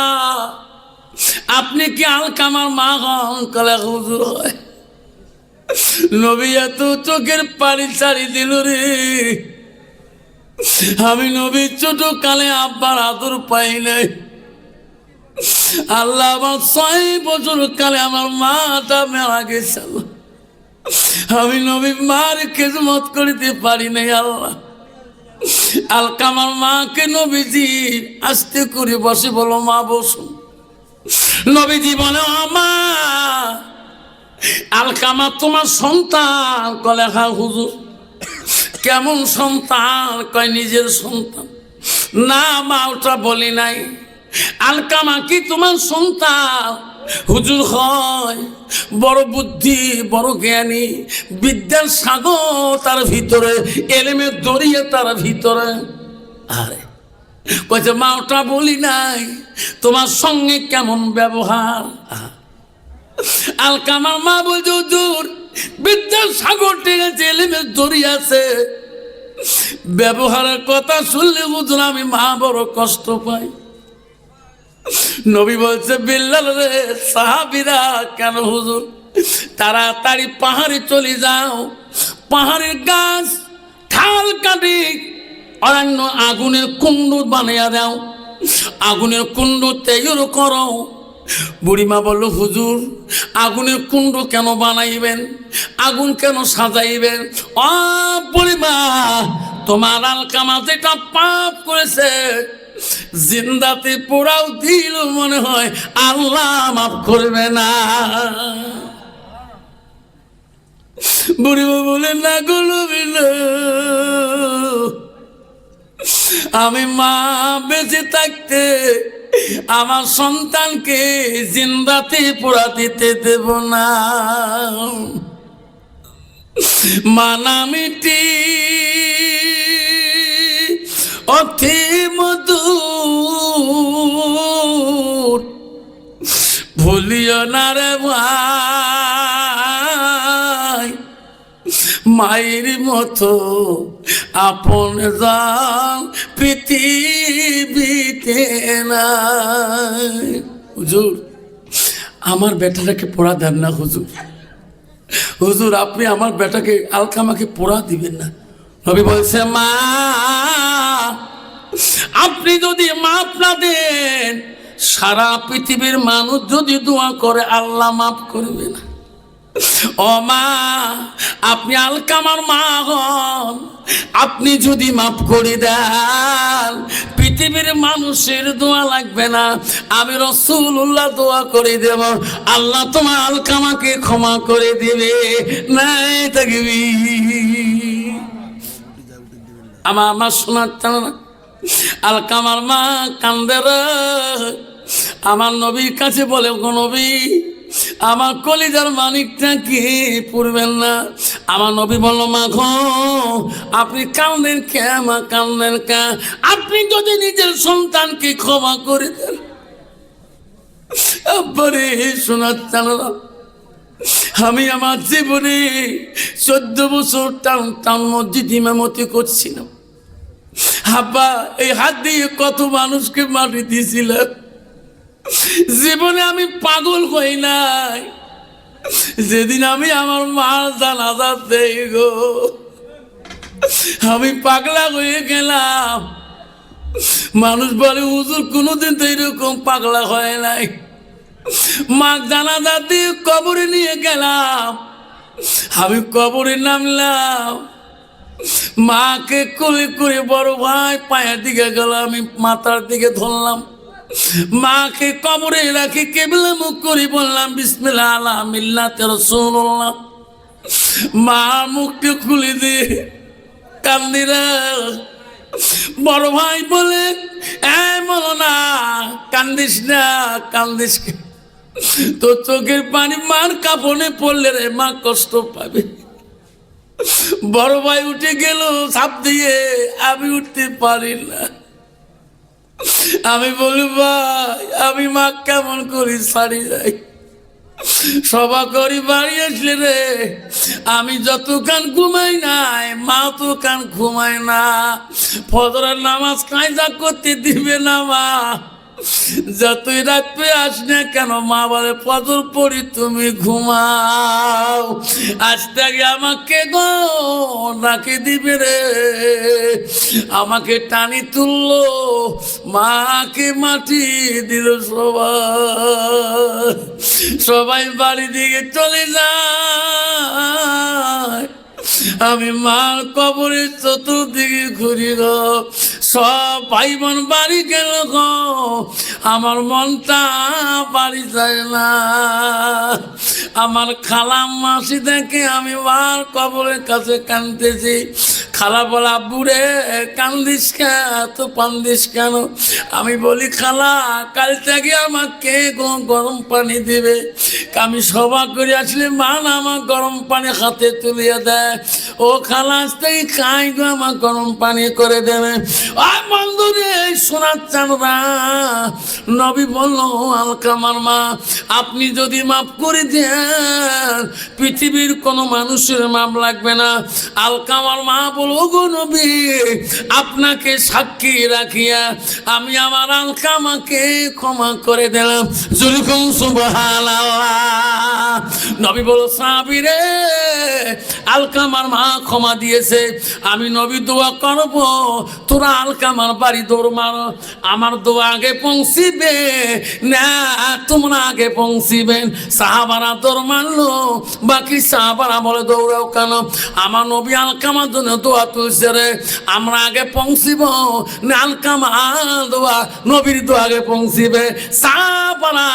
আপনি কি আলকামার মা হন? কলে হুজুর হয়। নবী এত চোখের পানি ছাড়ি দিল রে, আমি নবী ছোট কালে আব্বার আদর পাই নাই। আল্লাহ আমার 6 বছর কালে আমার মাটা মারা গেছে, আমি নবী মার খেদমত করিতে পারি নাই। আল্লাহ আলকামার মাকে নবীজি আস্তে করে বসে বলো, মা বসুন। নবীজি বলে, মা আলকামা তোমার সন্তান? কলে হ্যাঁ হুজুর। কেমন সন্তান? কয় নিজের সন্তান। না মা, ওটা বলি নাই। আলকামা কি তোমার সন্তান? হুজুর হয়, বড় বুদ্ধি, বড় জ্ঞানী, বিদ্যার সাগর তার ভিতরে, এলেমের দরিয়া তার ভিতরে। আরে কয়েছে, মা ওটা বলি নাই, তোমার সঙ্গে কেমন ব্যবহার? আলকামার মা বলছে, হুজুর বিদ্যার সাগর ঠিক আছে, এলেমের দরিয়া আছে, ব্যবহারের কথা শুনলে হুজুর আমি মা বড় কষ্ট পাই। নবী বলছে, বিল্লাল রে, সাহাবীরা কেন হুজুর তাড়াতাড়ি পাহাড়ে চলে যাও, পাহাড়ের গাছ ঠাল কাটি অরণ্য আগুনের কুণ্ড বানিয়ে দাও, আগুনের কুণ্ড তৈরি করো। বুড়িমা বলল, হুজুর আগুনের কুণ্ড কেন বানাইবেন, আগুন কেন সাজাইবেন? ও বুড়িমা, তোমার আলকামা যেটা পাপ করেছে জিন্দাতে পোড়াও দিল, মনে হয় আল্লাহ মাফ করবে না। বুড়িমা বলে, না গো নবী, আমি মা বেঁচে থাকতে আমার সন্তানকে জিন্দাতে পোড়া দিতে দেব না। মানা মিটি অতি মধুর, ভুলিও না রে ভাই, মায়ের মতো আপন জান পৃথিবীতে নাই। হুজুর আমার বেটাটাকে পোড়া দেন না হুজুর, হুজুর আপনি আমার বেটাকে আলকামাকে পোড়া দিবেন না। নবী বলছে, মা আপনি যদি মাফ না দেন, সারা পৃথিবীর মানুষ যদি দোয়া করে আল্লাহ মাফ করবে না। ও মা, আপনি আলকামার মা হন, আপনি যদি মাফ করে দেন পৃথিবীর মানুষের দোয়া লাগবে না, আমি রাসূলুল্লাহ দোয়া করে দেব, আল্লাহ তোমার আলকামাকে ক্ষমা করে দিবে। নাই থাকবি আমার শোনার না। আলকামার মা কান্দে রে, আমার নবীর কাছে বলে, গো নবী আমার কলিজার মানিকটা কি পড়বেন না? আমার নবী বলল, মা গো আপনি কান্দেন কে? মা কান্দেন কে? আপনি যদি নিজের সন্তানকে ক্ষমা করে দেন। আব্বারে শোনার চালা, আমি আমার জীবনে 14 বছর টান টান মসজিদ ইমামতি করছিলাম। আব্বা এই হাত দিয়ে কত মানুষকে মাটি দিয়েছিলাম, জীবনে আমি পাগল হই নাই যেদিন আমি আমার মার জানাজা দেই গো, আমি পাগলা হয়ে গেলাম। মানুষ বলে হুজুর কোনোদিন তো এরকম পাগলা হয় নাই। মা জানাজা দিয়ে কবরে নিয়ে গেলাম, আমি কবরে নামলাম, মাকে কোলে করে বড় ভাই পায়ের দিকে গেল, আমি মাথার দিকে ধরলাম, মাকে কবরে রাখি কেবলা মুখ করে বললাম বিসমিল্লাহ আলা মিল্লাতে রাসূলুল্লাহ। মা মুখটা খুলে দিয়ে কান্দিরা। বড় ভাই বলে বলো না, কান্দিস না, কান্দিস তো চোখের পানি মার কাপড়ে পড়লে রে মা কষ্ট পাবে। বড় ভাই উঠে গেল ছাপ দিয়ে, আমি উঠতে পারি না। আমি বলি ভাই আমি মা কেমন করি ছাড়ি যাই, সভা করি বাড়ি আসলে রে আমি যত কান ঘুমাই নাই মা তো কান ঘুমায় না। ফজরের নামাজ কায়দা করতে দিবে না মা, যতই রাত পেয়ে আস না কেন মা বলে ফজর পড়ি তুমি ঘুমাও। আজ থেকে আমাকে গো নাকি দিবে রে, আমাকে টানি তুললো, মাকে মাটি দিল। সবাই সবাই বাড়ি দিকে চলে যায়, আমি মার কবরের চতুর্দিকে ঘুরি গো। সব ভাই বোন বাড়ি গেল গো, আমার মনটা বাড়ি যায় না। আমার খালাম মাসি দেখে আমি মার কবরের কাছে কাঁদতেছি। খালা বলা বুড়ে কান্দিস কেন, তো কান্দিস কেন? আমি বলি খালা কাল থেকে আমাকে গরম পানি দিবে। আমি সভা করে আসলে মা না আমার গরম পানি হাতে তুলিয়ে দেয়। ও খালা আজ থেকে খাই গো আমার গরম পানি করে দেবে। আর বন্ধুরে শোনার চানরা নবী বললো আলকামার মা আপনি যদি মাফ করে দেন পৃথিবীর কোনো মানুষের মাপ লাগবে না। আলকামার মা বলো গো নবী আপনাকে সাক্ষী রাখিয়া আমি আমার আলকামাকে ক্ষমা করে দিলাম। যেরকম সুবহানাল্লাহ। নবী বলো সাহাবী রে আলকামার মা ক্ষমা দিয়েছে, আমি নবী দোয়া করব তোরা আলকামার বাড়ি দৌড় মারো, আমার দোয়া আগে পৌঁছিবে না তোমরা আগে পৌঁছিবেন। সাহাবারা দৌড় মারলো, বাকি সাহাবারা বলে দৌড়াও কেন? আমার নবী আলকামার জন্য দোয়া তুলছে রে, আমরা আগে পৌঁছিব না আলকামা দোয়া নবীর দোয়া আগে পৌঁছিবে। সাহাবারা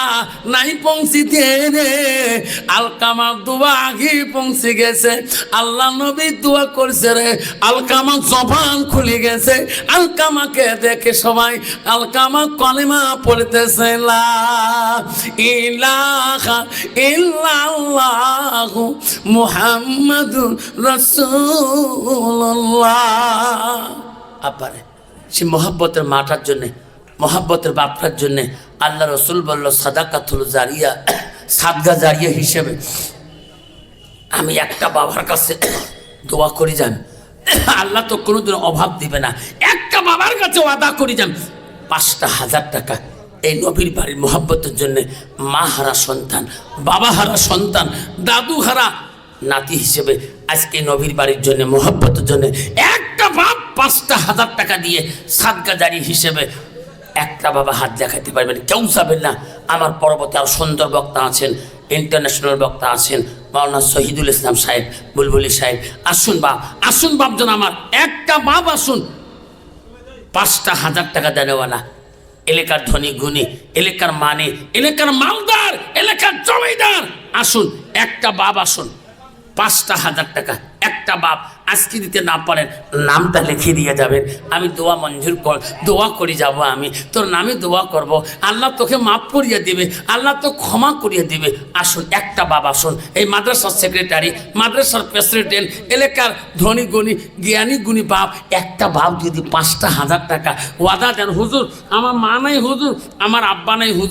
নাই পৌঁছিতে রে, আলকামার দোয়া আগে পৌঁছে গেছে। আল্লাহ নবী দোয়া করছে রে, আলকামা জবান খুলে গেছে। আলকামাকে দেখে সবাই আলকামা কলেমা পড়তেছে লা ইলাহা ইল্লাল্লাহু মুহাম্মাদুর রাসূলুল্লাহ। আপারে সে মহব্বতের মাটার জন্যে, মহব্বতের বাপটার জন্যে আল্লাহ রসুল বলল সাদাকাতুল জারিয়া, সাদগা জারিয়া হিসেবে আমি একটা বাবার কাছে দোয়া করি যান, আল্লাহ তো কোনোদিন অভাব দিবে না। একটা বাবার কাছে ওয়াদা করি যান 5,000 টাকা এই নবীর বাড়ির মহব্বতের জন্যে, মা হারা সন্তান, বাবা হারা সন্তান, দাদু হারা নাতি হিসেবে আজকে নবীর বাড়ির জন্য মহব্বতের জন্য একটা বাপ 5,000 টাকা দিয়ে সাদগা জারি হিসেবে একটা বাবা হাত দেখাতে পারবেন, কেউ যাবেন না। আমার পরবর্তী আরও সুন্দর বক্তা আছেন, ইন্টারন্যাশনাল বক্তা আছেন মাওলানা শহীদুল ইসলাম সাহেব, বুলবুলি সাহেব। আসুন বাপ, আসুন বাপজন আমার, একটা বাপ আসুন। 5,000 টাকা দেওয়ালা, এলাকার ধনী গুণী, এলাকার মানে, এলাকার মালদার, এলাকার জমিদার, আসুন একটা বাপ আসুন। 5,000 টাকা একটা বাপ। আজকে দিতে না পারেন নামটা লিখে দিয়ে যাবেন, আমি দোয়া মঞ্জুর দোয়া করে যাব, আমি তোর নামে দোয়া করব, আল্লাহ তোকে মাফ করিয়ে দিবে, আল্লাহ তো ক্ষমা করিয়ে দিবে। আসুন একটা বাপ আসুন। এই মাদ্রাসার সেক্রেটারি, মাদ্রাসার প্রেসিডেন্ট, এলাকার ধনী গুণী জ্ঞানী গুণী বাপ, একটা বাপ যদি 5,000 টাকা ওয়াদা দেন, হুজুর আমার মা নাই, হুজুর আমার আব্বা নাই, হুজুর